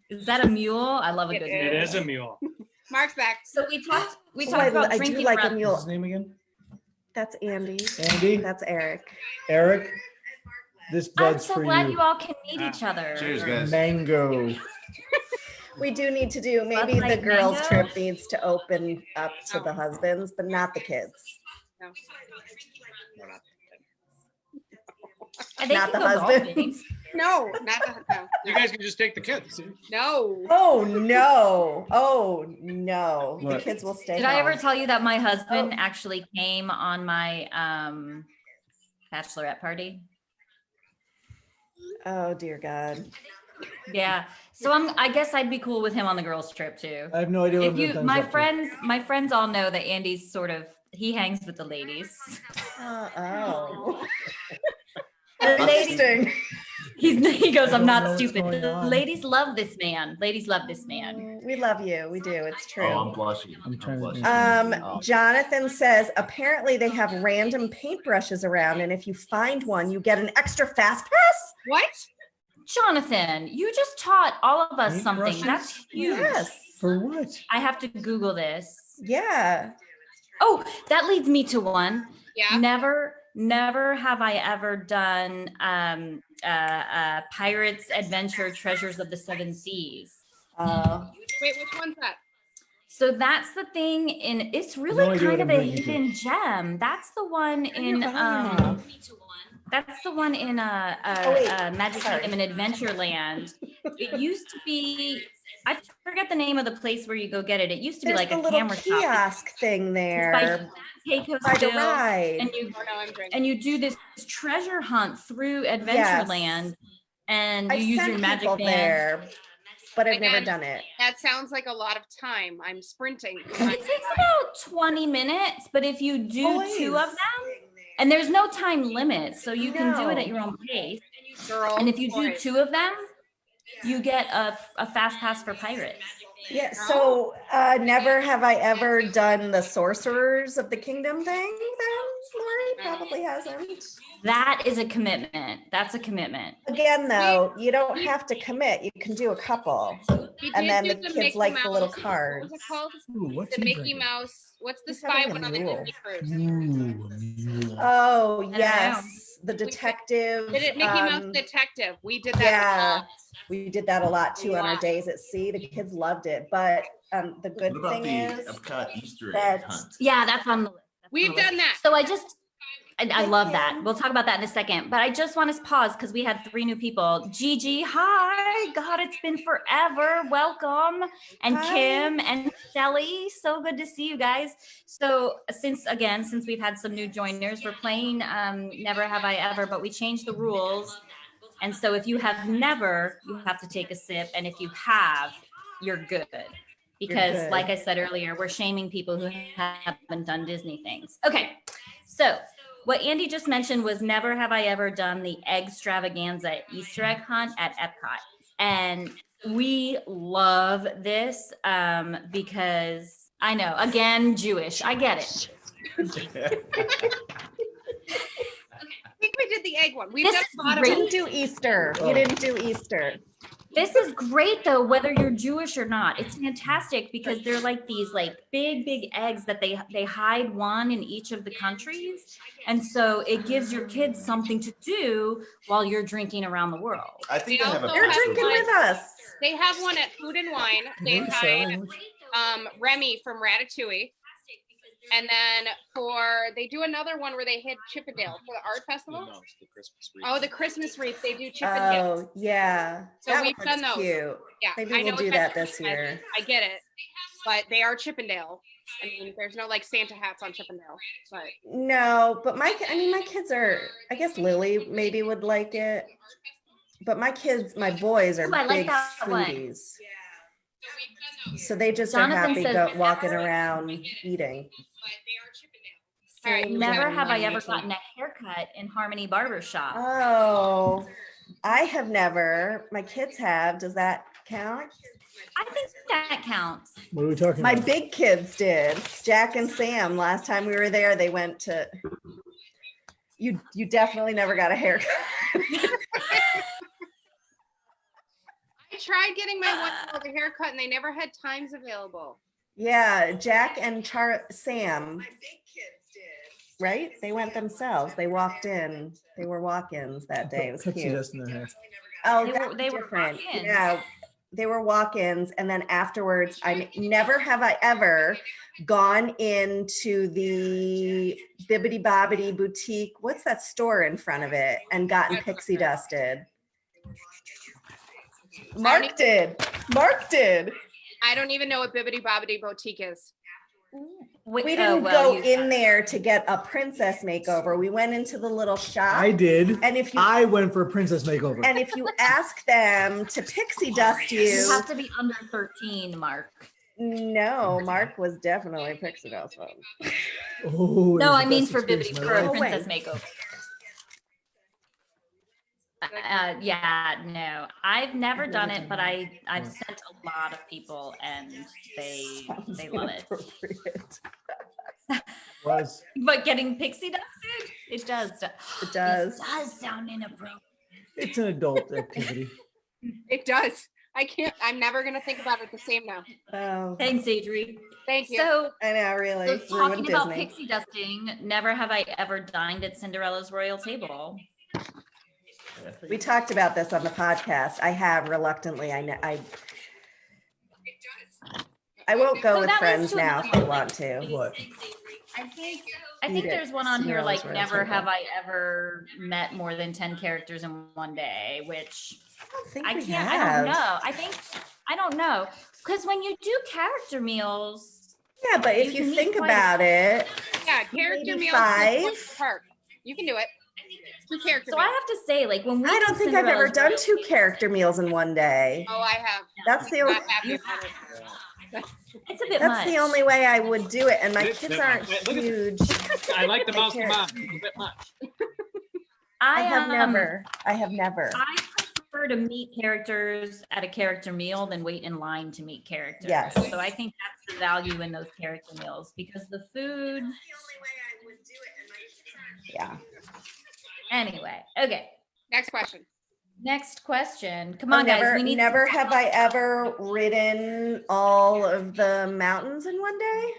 Is that a mule? I love a good It mule. It is a mule. Mark's back. So we talked Oh, about I do drinking like a around- mule. What's his name again? That's Andy. Andy? That's Eric. Eric? This I'm bud's so for glad you. you all can meet each other. Cheers, guys. Mango. We do need to do, maybe Love the like girls' mango? trip needs to open up to the husbands, but not the kids. No. And they Not can the go husbands. golfing. No, not the no. You guys can just take the kids. No. Oh no. Oh no. The What? kids will stay Did home. I ever tell you that my husband actually came on my bachelorette party? Oh dear God. Yeah. So I guess I'd be cool with him on the girls' trip too. I have no idea what If you, Valentine's my up to. friends all know that Andy's he hangs with the ladies. Oh. The ladies, Interesting. he goes, I I'm don't know not what's stupid. going The on. ladies love this man. Ladies love this man. We love you. We do. It's true. Oh, I'm blushing. I'm trying to blushing. think. Jonathan says apparently they have random paintbrushes around, and if you find one, you get an extra fast pass. What? Jonathan, you just taught all of us something. Paintbrushes? That's huge. Yes. For what? I have to Google this. Yeah. Oh, that leads me to one. Yeah. Never have I ever done Pirates Adventure Treasures of the Seven Seas. Wait, which one's that? So that's the thing it's No really idea kind what of I'm a drinking. hidden gem. That's the one in Magic Sorry. Kingdom and Adventureland. It used to be, I forget the name of the place where you go get it. It used to be There's like the a little camera shop. kiosk thing It's there by Keiko by the Still, ride. and you Oh no, I'm drinking. and you do this treasure hunt through Adventureland, and you I've use sent your magic people band. there, but I've never Again, done it. That sounds like a lot of time. I'm sprinting. It takes about 20 minutes, but if you do two of Boys. them, and there's no time limit, so you can do it at your own pace. Girl, And if you do boys. two of them, you get a fast pass for pirates. Yeah, so never have I ever done the Sorcerers of the Kingdom thing then. Lori probably hasn't. That is a commitment. That's a commitment. Again, though, you don't have to commit. You can do a couple. We And did then do the kids Mickey like the little Mouse- cards. What was it called? Ooh, what's The he Mickey drinking? Mouse. What's the He's spy having a one on the mule. Disney cruise? Ooh, a mule. Oh, know. yes. The detective. Did it Mickey Mouse um, Detective? We did that. yeah. a lot. We did that a lot too on our lot. days at sea. The kids loved it. But the good What about thing the is Epcot Easter that- egg hunt? Yeah, that's on the list. That's on We've the list. done that. So I love that. Kim. We'll talk about that in a second. But I just want to pause because we had 3 new people. Gigi, hi. God, it's been forever. Welcome. And Hi. Kim and Shelly. So good to see you guys. So since we've had some new joiners, we're playing Never Have I Ever, but we changed the rules. And so if you have never, you have to take a sip. And if you have, you're good. Because good. like I said earlier, we're shaming people who haven't done Disney things. Okay. So what Andy just mentioned was never have I ever done the Eggstravaganza Easter egg hunt at Epcot. And we love this because I know, again, Jewish, I get it. I think we did the egg one. We've This done is a lot great. of didn't do Easter. Oh. You didn't do Easter. This is great though, whether you're Jewish or not. It's fantastic because they're like these like big eggs that they hide one in each of the countries. And so it gives your kids something to do while you're drinking around the world. I think They I have a also You're have password. drinking with us. They have one at Food and Wine. They Where's hide Sarah? Remy from Ratatouille. And then they do another one where they hit Chippendale for the art festival. No, it's the Christmas wreath. Oh, the Christmas wreath. They do Chippendale. Oh, yeah. So That we've one's done those. cute. Yeah, Maybe I we'll know do it's that at this Christmas. year. I get it, but they are Chippendale. I mean, there's no like Santa hats on Chippendale, but No, but my kids are, I guess Lily maybe would like it. But my boys are Ooh, I like big that one. foodies. So they just Jonathan are happy says walking around eating. all right. Never have I ever gotten a haircut in Harmony Barber Shop. Oh, I have never. My kids have. Does that count? I think that counts. What are we talking My about? big kids did. Jack and Sam, last time we were there, they went to. You definitely never got a haircut. I tried getting my 1-year-old a haircut, and they never had times available. Yeah, Jack and Sam. Right? They went themselves. They walked in. They were walk-ins that day. It was Pixie cute. dust in their hair. Oh, They were different. walk-ins. Yeah, they were walk-ins, and then afterwards, never have I ever gone into the Bibbidi Bobbidi Boutique. What's that store in front of it? And gotten pixie dusted. Mark did. Mark did. I don't even know what Bibbidi Bobbidi Boutique is. We didn't go in there to get a princess makeover. We went into the little shop. I did. And if you I went for a princess makeover. and if you ask them to pixie dust You have to be under 13, Mark. no, Mark was definitely pixie dust. Oh, No, it was I the mean best for experience Bibbidi, of my for a life. princess makeover. Yeah, no, I've never done it, but I've sent a lot of people and they love it. Was But getting pixie dusted, it does. It does. It does sound inappropriate. it's an adult activity. It does. I'm never gonna think about it the same now. Oh, Thanks, Adri. Thank you. So, I know, really. so talking Ruined about Disney. pixie dusting, never have I ever dined at Cinderella's royal table. We talked about this on the podcast. I have reluctantly. I won't go So with that leads friends to now if another I one. want to. What? I think Eat it. there's one on here like Cinderella's never royal have table. I ever met more than 10 characters in one day, which I don't think I we can't, have. I don't know. I don't know. Because when you do character meals, Yeah, but if You you can eat think quite a- about it, Yeah, character maybe meals. 5. Park. You can do it. 2 character so I meals. have to say, like when we I did don't think I've ever Cinderella's done royal 2 table- character meals in one day. Oh, I have. That's the Not happy You about it. It's a bit that's much. the only way I would do it, and my It's a kids bit aren't much. Look at huge. I like the I mouse care. command. A bit much. I have never. I prefer to meet characters at a character meal than wait in line to meet characters. Yes. So I think that's the value in those character meals because the food. Yeah. Anyway, okay. Next question. Next question. Come Oh, on, guys. never, We need never have I ever ridden all of the mountains in one day.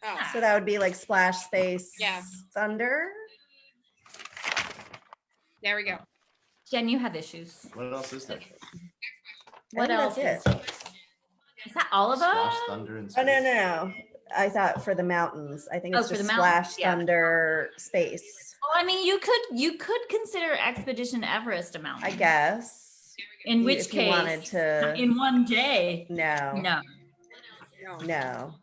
Oh, So that would be like Splash Space, Yeah. Thunder. there we go. Jen, you have issues. What else is there? What I else think is? that's it. Is that all of them? Splash, thunder, and Oh, no, space. no. I thought for the mountains. I think Oh, it's for just the mountains, Splash, yeah. Thunder, Space. Well, I mean, you could consider Expedition Everest a mountain. I guess. In which if you case, wanted to. in one day. No. No. No.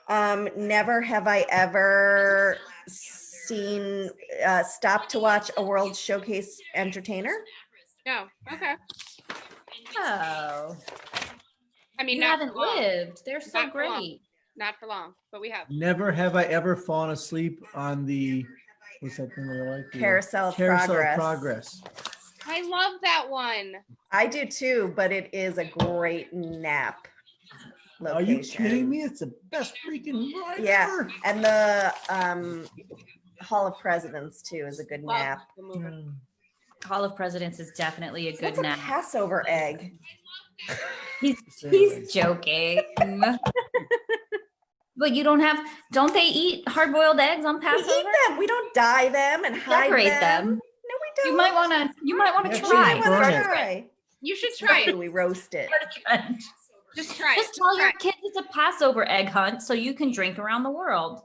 No. Never have I ever stopped to watch a World Showcase entertainer. No. Okay. Oh, I mean, you not haven't for long. lived. They're so Not for long. great. Not for long, but we have. Never have I ever fallen asleep on the what's that thing that I like? The Carousel of Carousel Progress. of Progress. I love that one. I do too, but it is a great nap location. Are you kidding me? It's the best freaking ride Yeah. ever. And the Hall of Presidents too is a good Love nap. the movie. Hall of Presidents is definitely a good What's a nap. Passover egg? He's joking. But you don't they eat hard-boiled eggs on We Passover? eat them. We don't dye them and hide Decorate them. them. No, we don't. You might want to Yeah, try. please burn it. Try. You should try it. We roast it. Just try it. Just tell Try your it. kids it's a Passover egg hunt so you can drink around the world.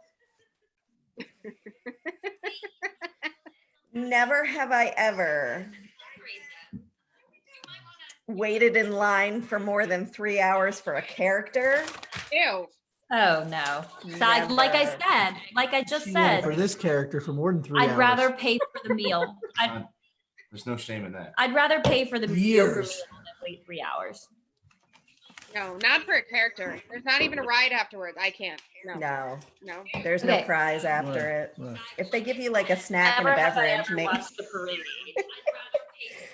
Never have I ever waited in line for more than 3 hours for a character. Ew. Oh no. So like I just Yeah, said, for this character for more than 3 hours. I'd rather pay for the meal. There's no shame in that. I'd rather pay for the meal Years. than wait 3 hours. No, not for a character. There's not even a ride afterwards. I can't. No. No, No. there's no Okay. prize after it. What? If they give you like a snack and Never a have I beverage, ever maybe. watched a parade.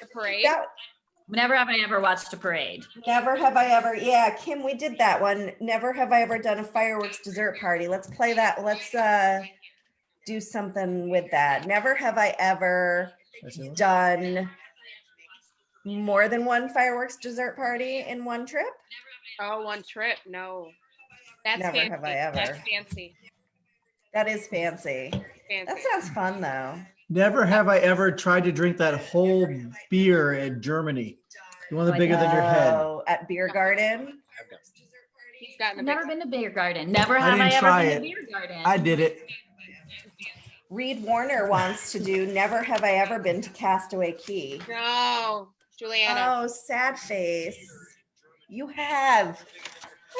The parade. That- Never have I ever watched a parade. Never have I ever. Yeah, Kim, we did that one. Never have I ever done a fireworks dessert party. Let's play that. Let's do something with that. Never have I ever That's it. done more than one fireworks dessert party in one trip. Oh, one trip. No. That's Never fancy. have I ever. That's fancy. That is fancy. Fancy. That sounds fun though. Never have I ever tried to drink that whole beer in Germany. The one that's bigger than your head. Oh, at Beer Garden. He's gotten a I've big never been to beer garden. Never I have I, didn't ever try been it. to beer garden. I did it. Reed Warner wants to do Never Have I Ever Been to Castaway Key. No, Juliana. Oh, sad face. You have.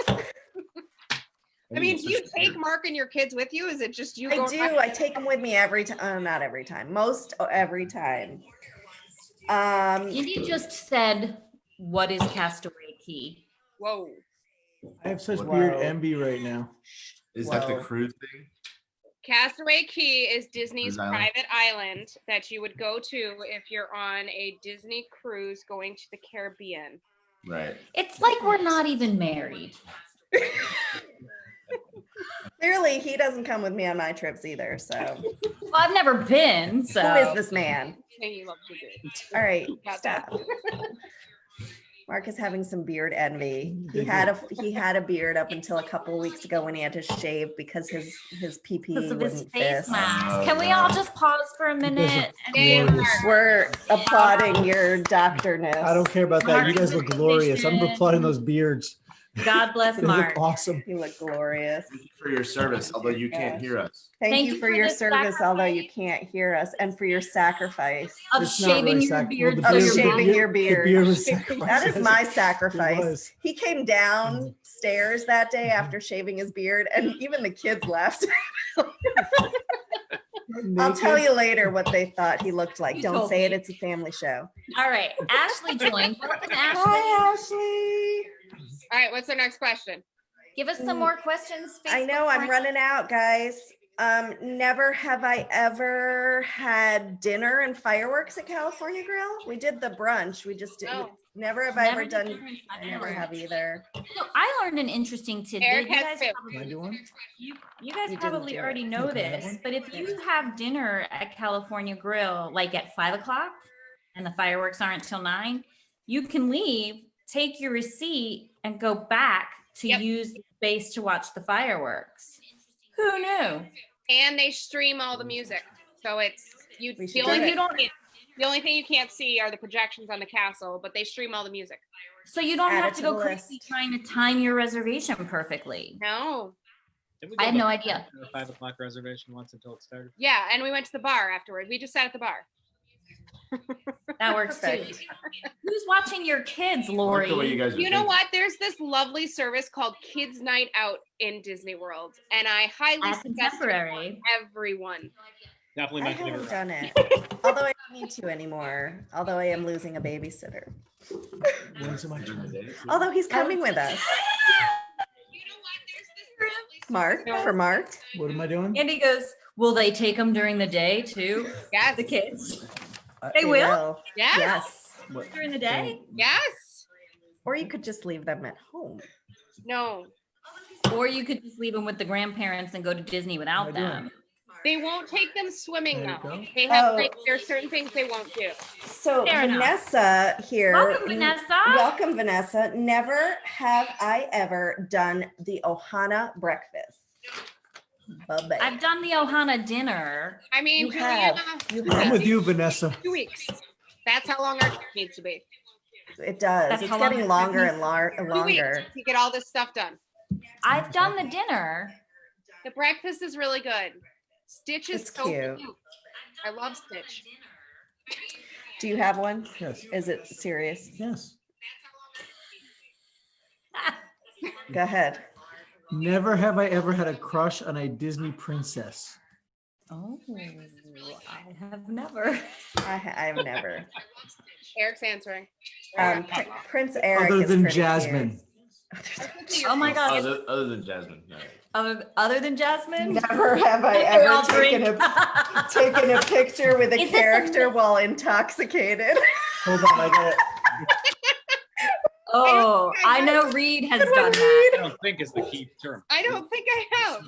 I mean, do you take Mark and your kids with you? Is it just you? I do. I take them with me every time. Not every time. Most every time. Indy just said, "What is Castaway Key?" Whoa. I have such Whoa. weird envy right now. Is that the Whoa. cruise thing? Castaway Key is Disney's Cruise island. private island that you would go to if you're on a Disney cruise going to the Caribbean. Right. It's like we're not even married. Clearly, he doesn't come with me on my trips either. So, Well, I've never been, so. who is this man? And you love to do. All right, Got that. stop. Mark is having some beard envy. He Big had a beard up until a couple of weeks ago when he had to shave because his PP Because of his wouldn't face fit. mask. Can we all just pause for a minute? Damn. Glorious. We're applauding your doctorness. I don't care about that. You guys look glorious. I'm Vision. applauding those beards. God bless They look Mark. awesome. You look glorious. Thank you for your service, although you can't hear us. Thank you for your the service, although you sacrifice. can't hear us, and for your sacrifice. Of It's not shaving really your sac- beard. well, so Of your shaving back- your The beard. beard was sacrificed. That is my It sacrifice. was. He came downstairs that day after shaving his beard, and even the kids left. I'll tell you later what they thought he looked like. You Don't told say it. me. It's a family show. All right, Ashley joined. Welcome, Ashley. Hi, Ashley. All right, what's our next question? Give us some more questions. I know Facebook I'm friends. running out, guys. Never have I ever had dinner and fireworks at California Grill. We did the brunch. We just didn't. No. Never have I Never ever did done. dinner and I never fireworks. have either. So I learned an interesting tidbit. Eric You has guys two. probably- Can I do one? You guys You didn't probably do it. already know Can I have this, one? but if you have dinner at California Grill, like at 5 o'clock, and the fireworks aren't till 9, you can leave, take your receipt, and go back to Yep. use the space to watch the fireworks. Who knew? And they stream all the music, so it's you. We The should only do thing it. the only thing you can't see are the projections on the castle, but they stream all the music. So you don't Add have it to to go the crazy list. trying to time your reservation perfectly. No. I had no idea. A 5 o'clock reservation once until it started. Yeah, and we went to the bar afterward. We just sat at the bar. That works too. Perfect. Who's watching your kids, I like the way you Lori? guys are You know thinking. what? There's this lovely service called Kids Night Out in Disney World, and I highly At suggest it Contemporary. for everyone. Definitely I my haven't favorite. done it. Although I don't need to anymore. Although I am losing a babysitter. When's it my turn? Although he's coming with us. Mark, for Mark. What am I doing? Andy goes, will they take them during the day too? Yes. The kids They will? Yes. Yes. What? during the day? Yes. Or you could just leave them at home. No. Or you could just leave them with the grandparents and go to Disney without What am I them. They won't take them swimming There you though. go. They have Oh. like there's certain things they won't do. So Fair enough. Vanessa here. Welcome, Vanessa. Welcome, Vanessa. Never have I ever done the Ohana breakfast. Bye-bye. I've done the Ohana dinner. I mean, You have. Juliana, You I'm have. with you, Vanessa. 2 weeks. That's how long our trip needs to be. It does. That's It's how long getting it longer takes. and 2 longer. weeks to get all this stuff done. I've done the dinner. The breakfast is really good. Stitch is It's so cute. cute. I love Stitch. Do you have one? Yes. Is it serious? Yes. Go ahead. Never have I ever had a crush on a Disney princess. Oh, I have never. I've never. Eric's answering. Prince Eric. Other is than pretty Jasmine. Oh my God. Other than Jasmine. No. Other than Jasmine? Never have I They all ever taken drink. a picture with a Is it the- character while intoxicated. Hold on, I got it. Oh, I know Reed has done that. I don't think is the key term. I don't think I have.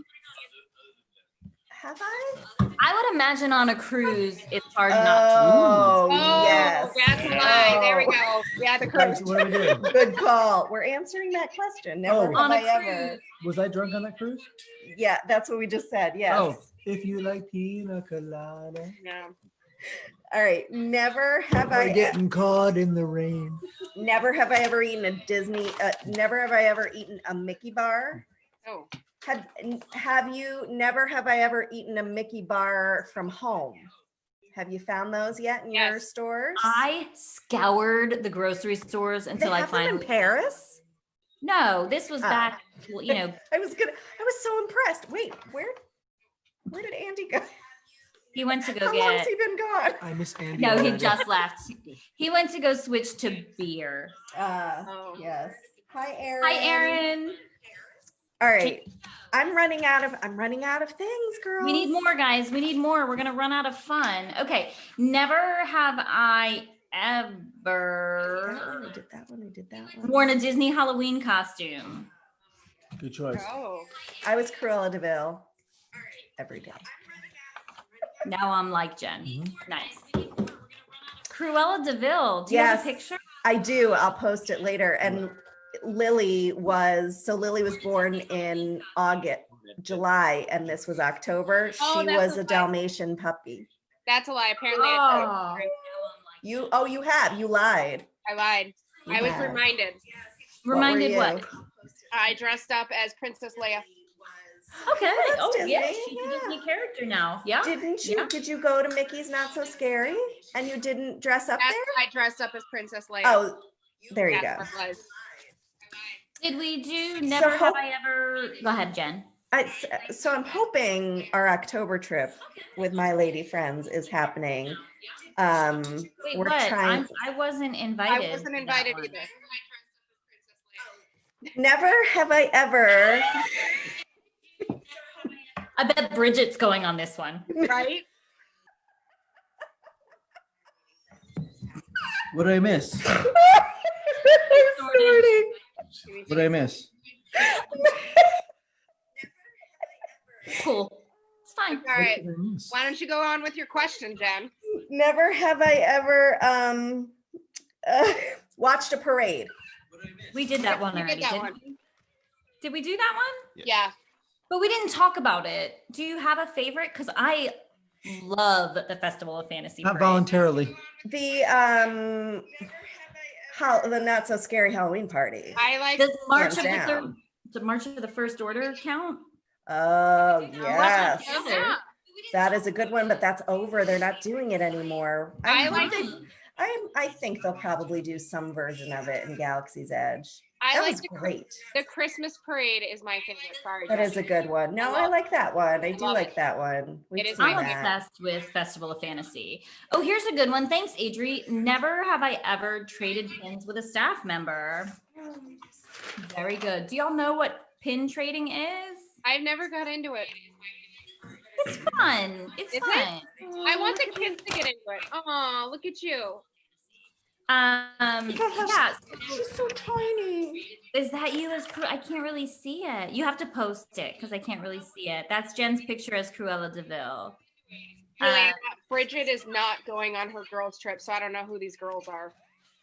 Have I? I would imagine on a cruise, it's hard not to. Oh, Oh, yes. that's a lie. There we Oh. go. Yeah, the Okay, cruise. so what are we doing? Good call. We're answering that question. Never Oh. have On a I ever. cruise. Was I drunk on that cruise? Yeah, that's what we just said. Yes. Oh, if you like pina colada. No. All right. Never have By I. getting caught in the rain. Never have I ever eaten a Disney. Never have I ever eaten a Mickey bar. Oh. Have you never have I ever eaten a Mickey bar from home? Have you found those yet in your Yes. stores? I scoured the grocery stores They until I have them in finally. Paris. No, this was Oh. back, you know, I was so impressed. Wait, where did Andy go? he went to go How long's get, he been gone? I miss Andy. no, he already. just left. He went to go switch to beer. Oh. Yes. Hi, Aaron. Hi, Aaron. All right. I'm running out of things, girls. We need more, guys. We need more. We're going to run out of fun. Okay. Never have I ever I did that one. worn a Disney Halloween costume. Good choice. Oh. I was Cruella de Vil every day. Now I'm like Jen. Mhm. Nice. Cruella de Vil. Do you have a picture? I do. I'll post it later. And Lily was born in July, and this was October. Oh, She that's was a a lie. Dalmatian puppy. That's a lie. Apparently, Oh. You lied. I lied. I was Yeah. reminded. Reminded were what? you? I dressed up as Princess Leia. Okay. that's Oh, Disney, yeah. She's yeah. a Disney character now. Yeah. Didn't you? Yeah. Did you go to Mickey's Not So Scary and you didn't dress up Yes, there? I dressed up as Princess Leia. Oh, there you go. That's what it was. Did we do never So have I ever? Go ahead, Jen. So I'm hoping our October trip with my lady friends is happening. Wait, We're what? trying. I wasn't invited. I wasn't to that invited one. either. Never have I ever. I bet Bridget's going on this one. Right? What did I miss? I'm Snorting. snorting. What did I miss? Cool. It's fine. All right. What did I miss? Why don't you go on with your question, Jen? Never have I ever watched a parade. We did that one We already. did that didn't one. we? Did we do that one? Yeah. But we didn't talk about it. Do you have a favorite? Because I love the Festival of Fantasy. Not Parade. voluntarily. The Not So Scary Halloween party. I like Does March Hands of the down. Third, the March of the First Order count? Oh yes, Yeah. that is a good one, but that's over. They're not doing it anymore. I hope like- they- I think they'll probably do some version of it in Galaxy's Edge. I That like was the, great. the Christmas parade is my favorite. Sorry. That Jen. is a good one. No, I I love like that one. I do love like it. that one. We've It is seen I'm my that. obsessed with Festival of Fantasy. Oh, here's a good one. Thanks, Adri. Never have I ever traded pins with a staff member. Very good. Do y'all know what pin trading is? I've never got into it. It's fun. It's Is it? fun. I want the kids to get into it. Oh, look at you. Yeah. She's so tiny. Is that you as I can't really see it. You have to post it because I can't really see it. That's Jen's picture as Cruella de Vil. Juliana, Bridget is not going on her girls' trip, so I don't know who these girls are.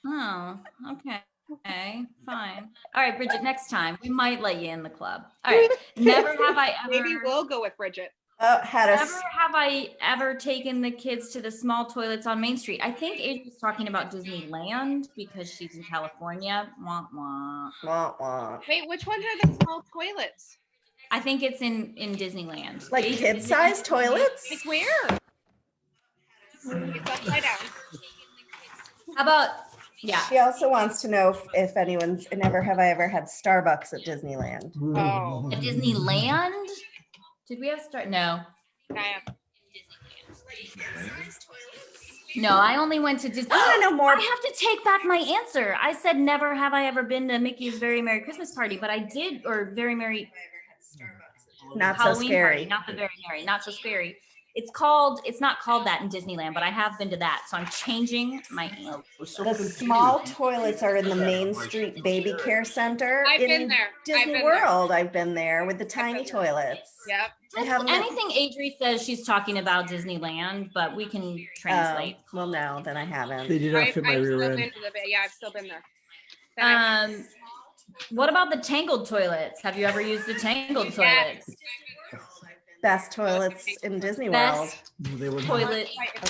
Oh, okay. Okay, fine. All right, Bridget, next time we might let you in the club. All right. Never have I ever Maybe we'll go with Bridget. Had never have I ever taken the kids to the small toilets on Main Street. I think Adrian's talking about Disneyland because she's in California. Wah, wah. Wah, wah. Wait, which ones are the small toilets? I think it's in Disneyland. Like Adrian, kid-sized toilets? Like where? It's upside down. How about yeah? She also wants to know if anyone's never have I ever had Starbucks at Disneyland. Oh. At Disneyland? Did we have start? No. I am. No, I only went to Disney. I want to know more. I have to take back my answer. I said never have I ever been to Mickey's Very Merry Christmas Party, but I did, or Very Merry Not so Halloween scary. Party, not the Very Merry, not so scary. It's not called that in Disneyland, but I have been to that, so I'm changing my answer. The small toilets are in the Main Street Baby Care Center I've in been there. I've Disney been World. I've been there with the tiny been there. toilets. Yep. I haven't been- Anything Adri says she's talking about Disneyland, but we can translate. Well, no, then I They haven't. did not fit my I've rear still end. been to the yeah, I've still been there. Then I- What about the Tangled toilets? Have you ever used the Tangled toilets? Best toilets in Disney World. Best No, they were not. toilet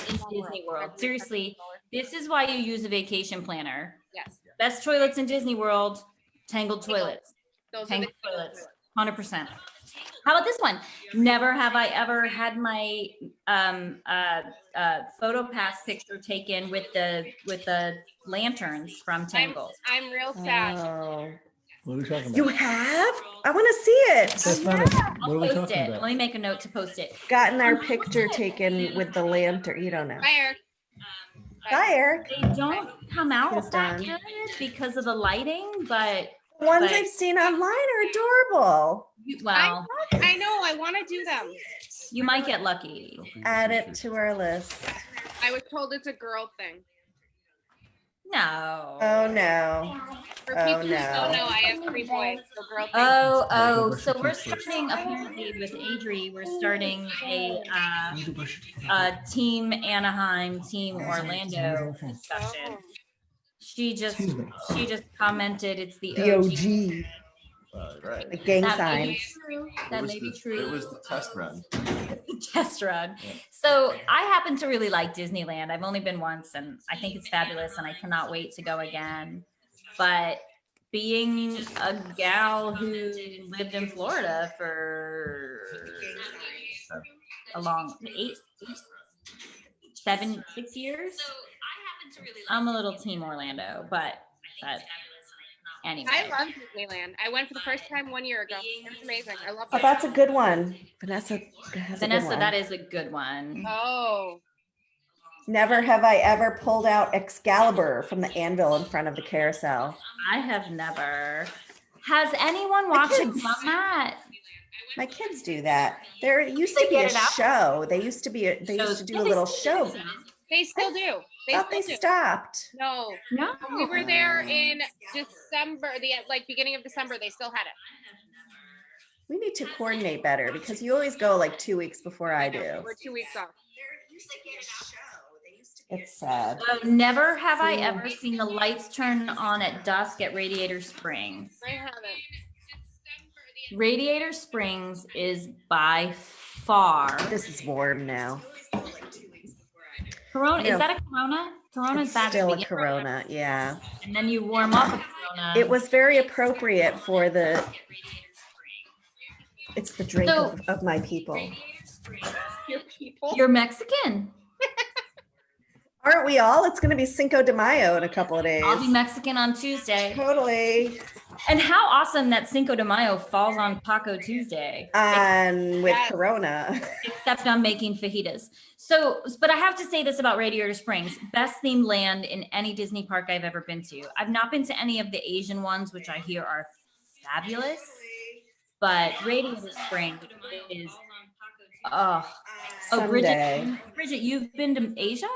in Disney World. Seriously, this is why you use a vacation planner. Yes. Best toilets in Disney World, Tangled toilets. Those are Tangled the toilets, 100%. How about this one? Never have I ever had my photo pass picture taken with the lanterns from Tangled. I'm real sad. Oh, What are we talking you about? have? I want to see it. That's not a, I'll what are we post talking it. about? Let me make a note to post it. Gotten our picture taken with the lantern. You don't know. Bye, Eric. Bye, Eric. They don't come out It's that done. good because of the lighting, but The ones But- I've seen online are adorable. well, I know. I want to do them. you might get lucky. Add it to our list. I was told it's a girl thing. No. Oh no. For Oh, people who no. don't know, I have 3 boys. So girl thing. Oh, so we're starting apparently with Adri, we're starting a Team Anaheim, Team Orlando discussion. Oh. She just Excuse me. commented it's the The OG. OG. Right. The gang That may be signs. true. It That was may be the- true. It was the test run. Test run. Yeah. So I happen to really like Disneyland. I've only been once and I think it's fabulous and I cannot wait to go again. But being a gal who lived in Florida for a long 6 years, I'm a little team Orlando, but anyway. I love Disneyland. I went for the first time 1 year ago. It was amazing. I love Oh, it. that's a good one. Vanessa has a good Vanessa, one. that is a good one. Oh, Never have I ever pulled out Excalibur from the anvil in front of the carousel. I have never. Has anyone My watching kids- done that? My kids do that. There used They to be get a it out? show. They used to do a little show. they still do. They Thought still they do. stopped. No, No. we were there in December. The beginning of December. They still had it. We need to coordinate better because you always go like 2 weeks before I do. We're 2 weeks off. It's sad. Never have I ever seen the lights turn on at dusk at Radiator Springs. I haven't. Radiator Springs is by far. This is warm now. Corona, No. is that a Corona? Corona's It's bad to still a begin with, Corona, yeah. and then you warm up a Corona. It was very appropriate for the. It's the drink So- of my people. Your people. You're Mexican. Aren't we all? It's going to be Cinco de Mayo in a couple of days. I'll be Mexican on Tuesday. Totally. And how awesome that Cinco de Mayo falls on Taco Tuesday. And with Yes. Corona. Except I'm making fajitas. So, but I have to say this about Radiator Springs, best themed land in any Disney park I've ever been to. I've not been to any of the Asian ones, which I hear are fabulous, but Radiator Springs is, oh, Someday. Bridget, you've been to Asia?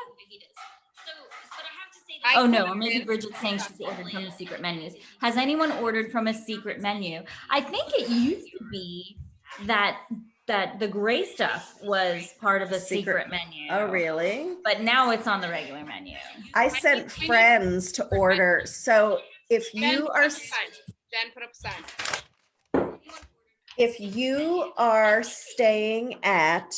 I Oh no, could've or maybe been- Bridget's saying she's ordered from the secret menus. Has anyone ordered from a secret menu? I think it used to be that the gray stuff was part of the secret menu. Oh, really? But now it's on the regular menu. I sent friends to order. So if Jen, you put are up a sign. Jen, put up a sign. if you are staying at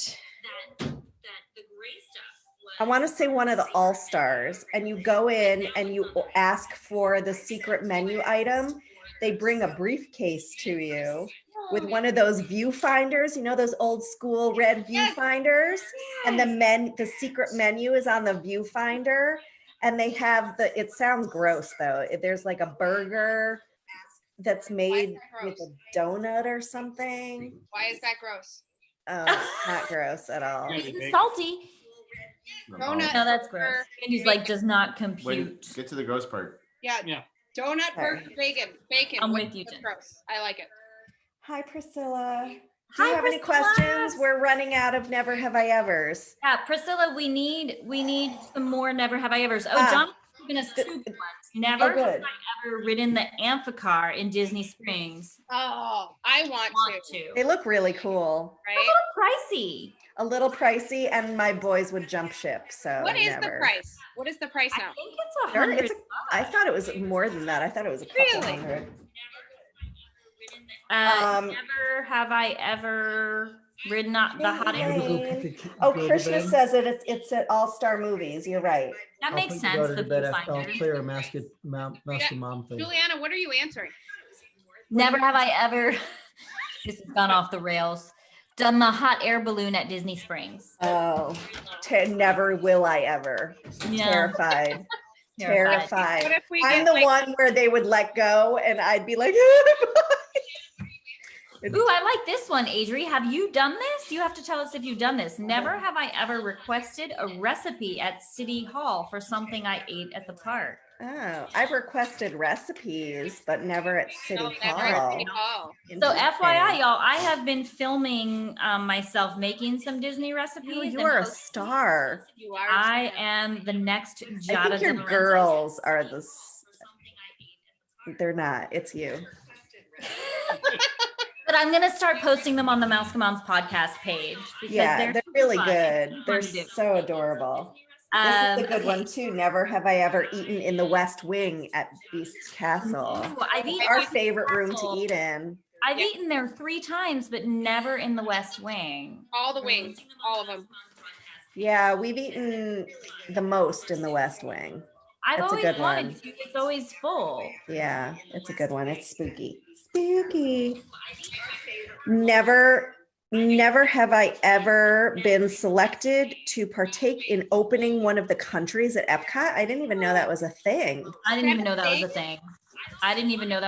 I want to say one of the All Stars, and you go in and you ask for the secret menu item, they bring a briefcase to you with one of those viewfinders, you know, those old school red viewfinders, and the secret menu is on the viewfinder, and they have it sounds gross though. There's like a burger that's made that with gross? a donut or something. Why is that gross? Not gross at all. Yeah. It's salty. Donut. No, that's gross. And he's like, does not Wait, compute. get to the gross part. Yeah. Yeah. Donut Sorry. versus bacon. Bacon. I'm What's- with you, what's Jen. gross. I like it. Hi, Priscilla. Do Hi, you have any Priscilla. questions? We're running out of never have I ever's. Yeah, Priscilla, we need some more never have I ever's. Oh, Ah. John's given us 2 good ones. Never Oh, have good. I ever ridden the amphicar in Disney Springs. Oh, I want Want to. They to. look really cool. A Right? little pricey. A little pricey, and my boys would jump ship. So What is the never. price? What is the price I now? think it's Sure, 100. it's I thought it was more than that. I thought it was a couple Really? hundred. Never have I ever ridden up the hot air Yay. balloon. Go put the ki- Oh, go to Krishna bed. says it's at All Star Movies. You're right. That I'll makes put your sense. daughter The to bed after- I'll viewfinder. play her Mask of Mom thing. Juliana, what are you answering? Never have I ever. This has gone off the rails. Done the hot air balloon at Disney Springs. Oh, never will I ever. Yeah. Terrified. What Terrified. if we I'm get the like, one where they would let go and I'd be like, Ooh, I like this one, Adri. Have you done this? You have to tell us if you've done this. Never have I ever requested a recipe at City Hall for something I ate at the park. oh, I've requested recipes, but never at City no, never at Hall. City Hall. So Interesting. FYI, y'all, I have been filming myself making some Disney Oh, recipes. you and are a posting. star. You are. I am the next I Jada think your De Laurentiis. girls are they're not. It's you. But I'm gonna start posting them on the Mousekemoms podcast page because Yeah, they're really fun. good. Fun They're to do. so adorable. This is a good Okay. one too. Never have I ever eaten in the West Wing at Beast's Castle. Ooh, I've eaten Our at favorite room to Castle. eat in. I've Yep. eaten there 3 times, but never in the West Wing. All the wings, all of them. Yeah, we've eaten the most in the West Wing. I've That's a always good wanted one. to. It's always full. Yeah, it's a good one. It's spooky. Spooky. Never have I ever been selected to partake in opening one of the countries at Epcot. I didn't even know that was a thing. I didn't even know that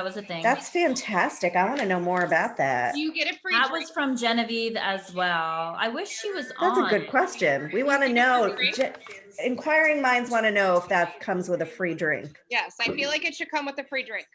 was a thing. That's fantastic. I want to know more about that. Do you get a free That drink? was from Genevieve as well. I wish she was That's on. a good question. We want to know. Drink? Inquiring minds want to know if that comes with a free drink. Yes, I feel like it should come with a free drink.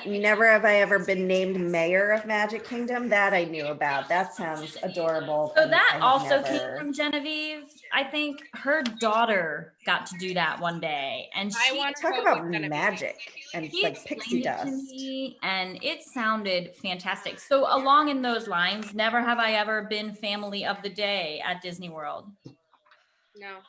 Never have I ever been named mayor of Magic Kingdom. That I knew about. That sounds adorable. So and I that have also never- came from Genevieve. I think her daughter got to do that one day, and I she want to Talk go about with Genevieve. magic and He like pixie explained it to dust. me, and it sounded fantastic. So along in those lines, never have I ever been family of the day at Disney World. No.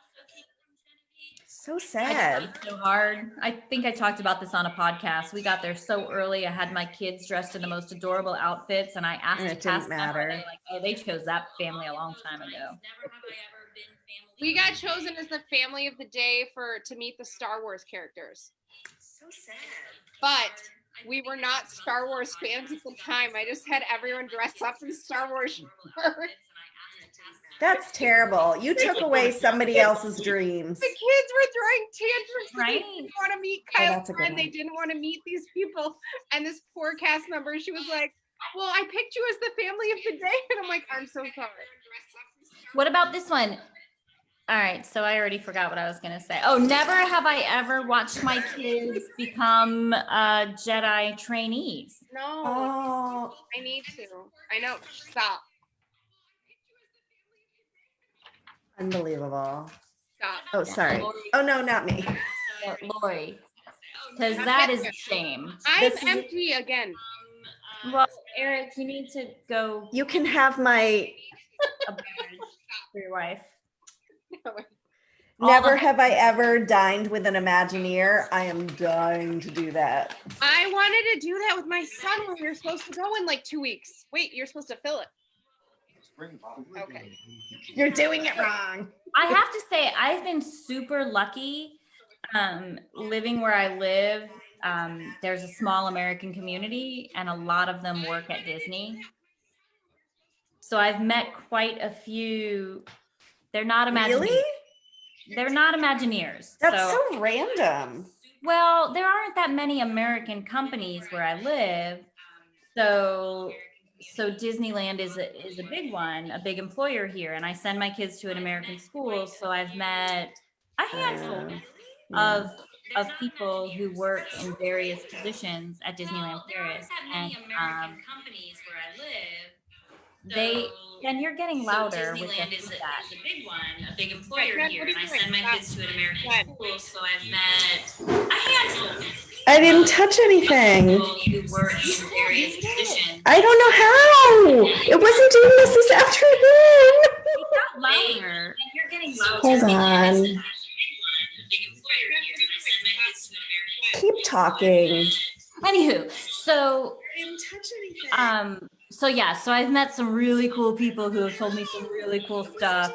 So I sad. tried so hard. I think I talked about this on a podcast. We got there so early. I had my kids dressed in the most adorable outfits, and I asked And a it didn't cast member, matter. and they're like, "Oh, they chose that family a long time ago." We got chosen as the family of the day to meet the Star Wars characters. So sad. But we were not Star Wars fans at the time. I just had everyone dress up in Star Wars shirts. That's terrible. You took away somebody else's dreams. The kids were throwing tantrums. Right? They didn't want to meet Oh, Kylo that's a good Ren. They one. didn't want to meet these people. And this poor cast member, she was like, "Well, I picked you as the family of the day." And I'm like, "I'm so sorry." What about this one? All right, so I already forgot what I was gonna say. Oh, never have I ever watched my kids become Jedi trainees. No, Oh, I need to. I know. Stop. unbelievable. Stop. Oh, sorry. Oh, no, not me. Lori, because that is a shame. I'm This is- empty again. Well, Eric, you need to go You can have my a beverage for your wife. All never the- have I ever dined with an Imagineer. I am dying to do that. I wanted to do that with my son when we were supposed to go in like 2 weeks. Wait, you're supposed to fill it. Okay. You're doing it wrong. I have to say, I've been super lucky living where I live. There's a small American community, and a lot of them work at Disney. So I've met quite a few. They're not Imagineers. Really? They're not Imagineers. That's so random. Well, there aren't that many American companies where I live. So Disneyland is a big one, a big employer here. And I send my kids to an American school. So I've met a handful Yeah. of people who work in various positions at Disneyland Paris. And and you're getting louder with Disneyland the is feedback. a big one, a big employer Right, here, what are and I you send my doing? kids to an American Go ahead. school, so I've met a handful I didn't touch anything. of people who work in various positions. I don't know how. It wasn't doing this afternoon. It got louder. And you're getting louder. Hold on. A big employer here, and I send my kids to an American Keep talking. Anywho, so so I've met some really cool people who have told me some really cool stuff,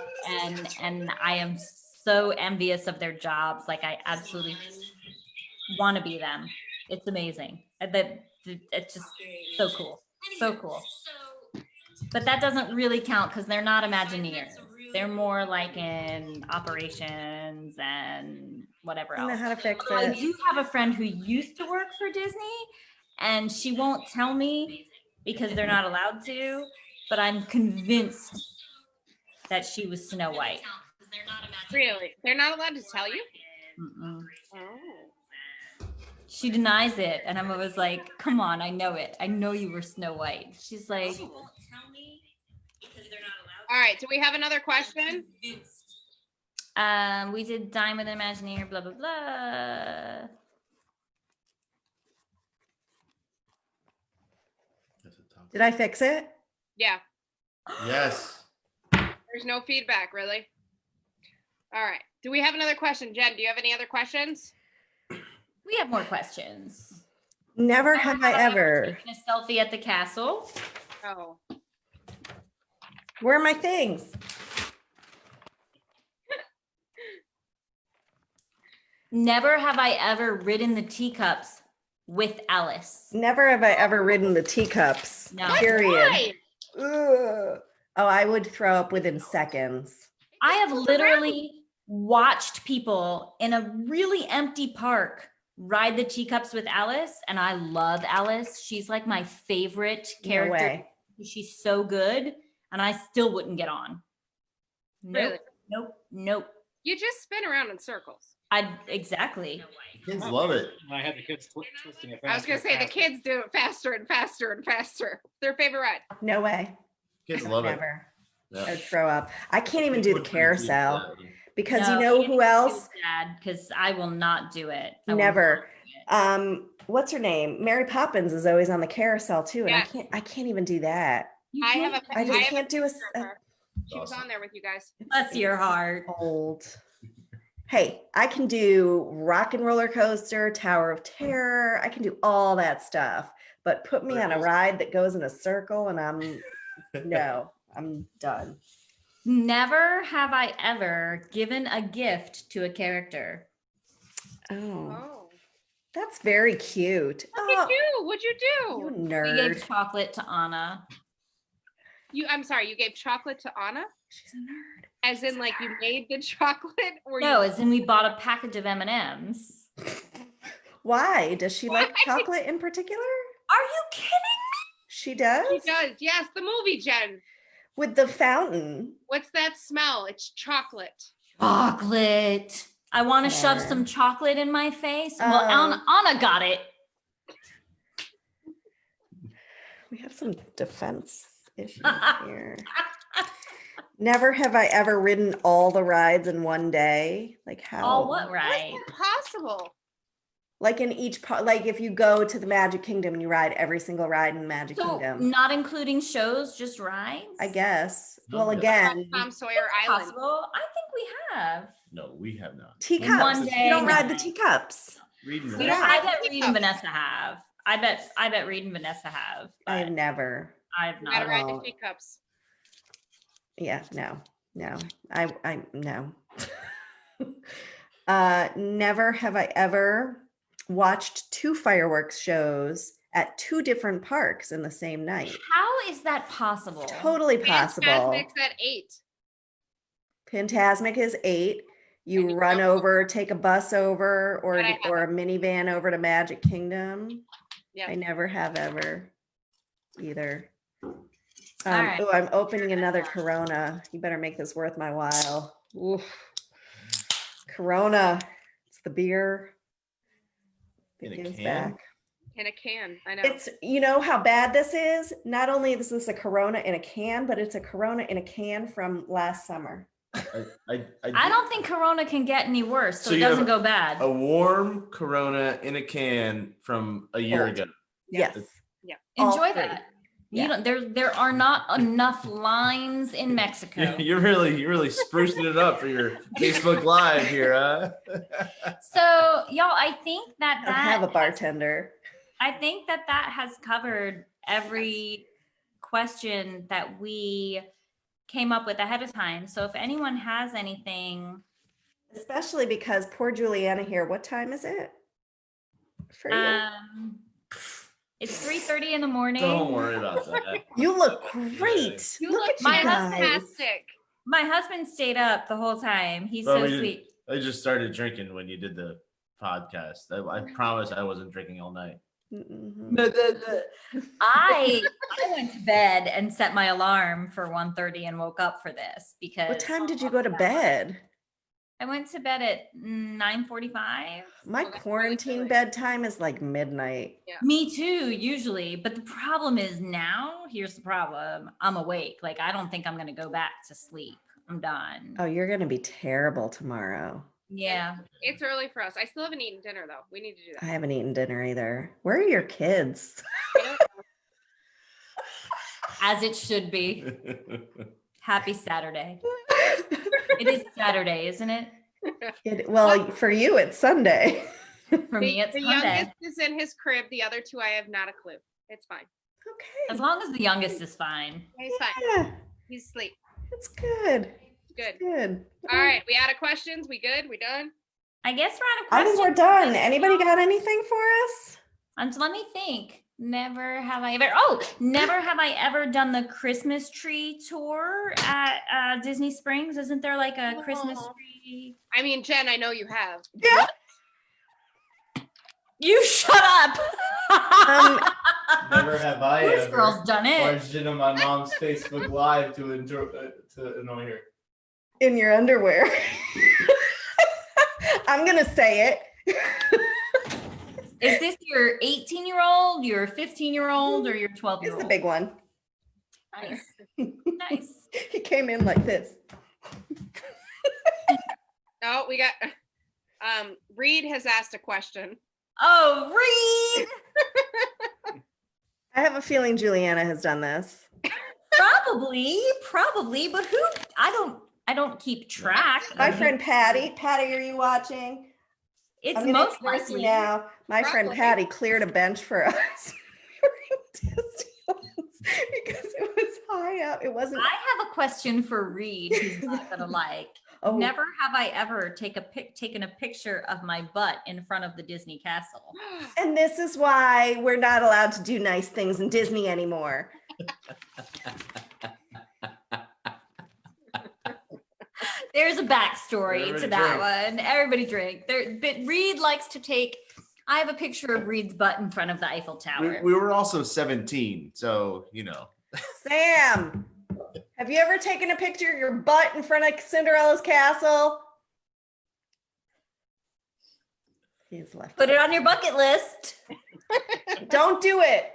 and I am so envious of their jobs. Like, I absolutely want to be them. It's amazing. it's just so cool. So cool. But that doesn't really count because they're not Imagineers. They're more like in operations and whatever I know else. how to fix I it. do have a friend who used to work for Disney, and she won't tell me because they're not allowed to, but I'm convinced that she was Snow White. Really? They're not allowed to tell you? Mm-mm. Oh. She denies it, and I'm always like, come on, I know it. I know you were Snow White. She's like, All right. Do we have another question? we did Dine with an Imagineer, blah, blah, blah. Did I fix it? Yeah. Yes. There's no feedback, really. All right. Do we have another question? Jen, do you have any other questions? We have more questions. Never have I ever. Taken a selfie at the castle. Oh. Where are my things? Never have I ever ridden the teacups with Alice. Never have I ever ridden the teacups. No. Period. Why? Ugh. Oh, I would throw up within seconds. I have literally watched people in a really empty park ride the teacups with Alice, and I love Alice. She's like my favorite character. No way. She's so good, and I still wouldn't get on. Nope, Really? nope, nope. You just spin around in circles. Exactly. Kids love it. I had the kids twisting it. I was going to say the faster. kids do it faster and faster and faster. Their favorite ride. No way. Kids love it. Never. Yeah. I would throw up. I can't even do the carousel because No, you know it who is else? Sad, because I will not do it. I will Never. not do it. What's her name? Mary Poppins is always on the carousel too, and Yes. I can't even do that. You I can't have a I just have can't do a picture of her. She was Awesome. on there with you guys. bless your heart. old. Hey, I can do Rock and Roller Coaster, Tower of Terror. I can do all that stuff, but put me on a Circles. ride that goes in a circle, and I'm done. Never have I ever given a gift to a character. Oh, Oh. that's very cute. Look Oh, at you. What'd you you do? We nerd. gave chocolate to Anna. I'm sorry, you gave chocolate to Anna? She's a nerd. As in like you made the chocolate or No, you as in we bought a package of M&Ms. Why? Does she like Why? chocolate in particular? Are you kidding? She does? She does. Yes, the movie, Jen. With the fountain. What's that smell? It's chocolate. Chocolate. I want to shove Whatever. some chocolate in my face. Well, Anna got it. We have some defense issues here. Never have I ever ridden all the rides in one day. Like how? All what right? Impossible. Like in each part, like if you go to the Magic Kingdom and you ride every single ride in the Magic So Kingdom, not including shows, just rides? I guess. No, Well, yeah. again, Tom Sawyer Island. Possible. I think we have. No, we have not. teacups. one day, You don't ride no. the teacups. Reading We that. don't I have bet Reed teacups. and Vanessa have. I bet Reed and Vanessa have. I've But never. I've You gotta not. ride the won't. teacups. Yeah, no. I no. Never have I ever watched two fireworks shows at two different parks in the same night. How is that possible? Totally possible. Fantasmic's at 8. Fantasmic is 8. And You you run go- over, take a bus over, or But I a minivan over to Magic Kingdom. Yeah. I never have ever either. right. Oh, I'm opening another Corona. You better make this worth my while. Oof. Corona. It's the beer that In a gives can? back. In a can. I know. It's, you know how bad this is? Not only is this a Corona in a can, but it's a Corona in a can from last summer. I don't think Corona can get any worse, so, So it you have doesn't go bad. A warm Corona in a can from a year Cold. ago. Yes. all Enjoy three. that. Yeah. You don't, there are not enough lines in Mexico. You're really sprucing it up for your Facebook Live here, huh? So y'all, I think I don't have a that bartender. I think that has covered every question that we came up with ahead of time. So if anyone has anything, Especially because poor Juliana here. What time is it for you? It's 3:30 in the morning. Don't worry about that. You look great. You Look look at you guys. fantastic. My husband stayed up the whole time. He's Well, so we didn't- sweet. I just started drinking when you did the podcast. I promise I wasn't drinking all night. Mhm. I went to bed and set my alarm for 1:30 and woke up for this because What time did you go to bed? I went to bed at 9:45. My quarantine bedtime is like midnight. Me too, usually. But the problem is now, here's the problem. I'm awake. Like, I don't think I'm going to go back to sleep. I'm done. Oh, you're gonna be terrible tomorrow. Yeah. It's early for us. I still haven't eaten dinner though. We need to do I that. haven't eaten dinner either. Where are your kids? As it should be. Happy Saturday. It is Saturday, isn't it? Well, for you, it's Sunday. For me, it's the Monday. youngest is in his crib. The other two, I have not a clue. It's fine. As Okay. long as the youngest is fine. He's fine. Yeah, He's asleep. that's good. Good. Good. All right. We out of questions. We good? We done? I guess we're out of I questions. think we're done. Anybody got anything for us? Let me think. Never have I ever done the Christmas tree tour at Disney Springs. Isn't there like a Christmas Aw. tree? I mean, Jen, I know you have. Yeah. You shut up. Never have I This ever girl's done it. barged into my mom's Facebook Live to annoy her. In your underwear. I'm gonna say it. Is this your 18-year-old, your 15-year-old, or your It's 12-year-old? the big one. Nice. Nice. He came in like this. No, we got Reed has asked a question. Oh, Reed. I have a feeling Juliana has done this. Probably, but who? I don't keep track. My of friend Patty. Patty, are you watching? It's I'm gonna most introduce you likely. now. My friend Probably. Patty cleared a bench for us during Disney once because it was high up. It wasn't. I have a question for Reed. He's not gonna like. Oh, Never have I ever taken a picture of my butt in front of the Disney castle. and this is why we're not allowed to do nice things in Disney anymore. There's a backstory Everybody to that drink. one. Everybody drink. But Reed likes to take. I have a picture of Reed's butt in front of the Eiffel Tower. We were also 17, so you know. Sam, have you ever taken a picture of your butt in front of Cinderella's castle? He's left. Put it on your bucket list. Don't do it.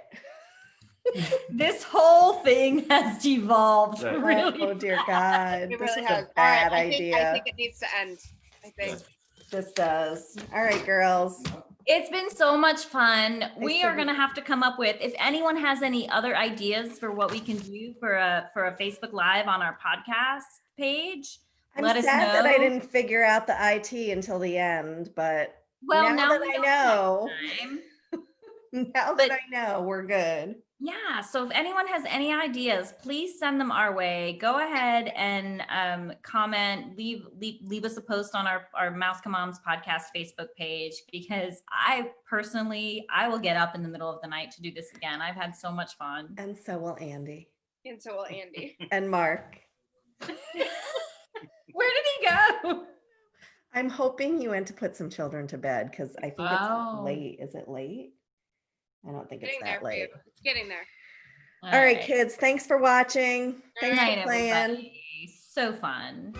This whole thing has devolved. Right. Really. Oh dear God. It This really is has. a bad I idea. think it needs to end. I think. This does. All right, girls. It's been so much fun. We are so going to have to come up with, if anyone has any other ideas for what we can do for a Facebook Live on our podcast page, I'm let us sad that I know. didn't figure out the IT until the end, but well, now that we I don't know, have time. now But- that I know, we're good. Yeah. So if anyone has any ideas, please send them our way. Go ahead and comment, leave us a post on our Mousekemoms podcast Facebook page, because I will get up in the middle of the night to do this again. I've had so much fun. And so will Andy And so will Andy. and Mark. Where did he go? I'm hoping you went to put some children to bed because I think Oh. it's late. Is it late? I don't think it's Getting there that for you. late. It's getting there. All right, kids. Thanks for watching. Good Thanks night, for playing. everybody. So fun.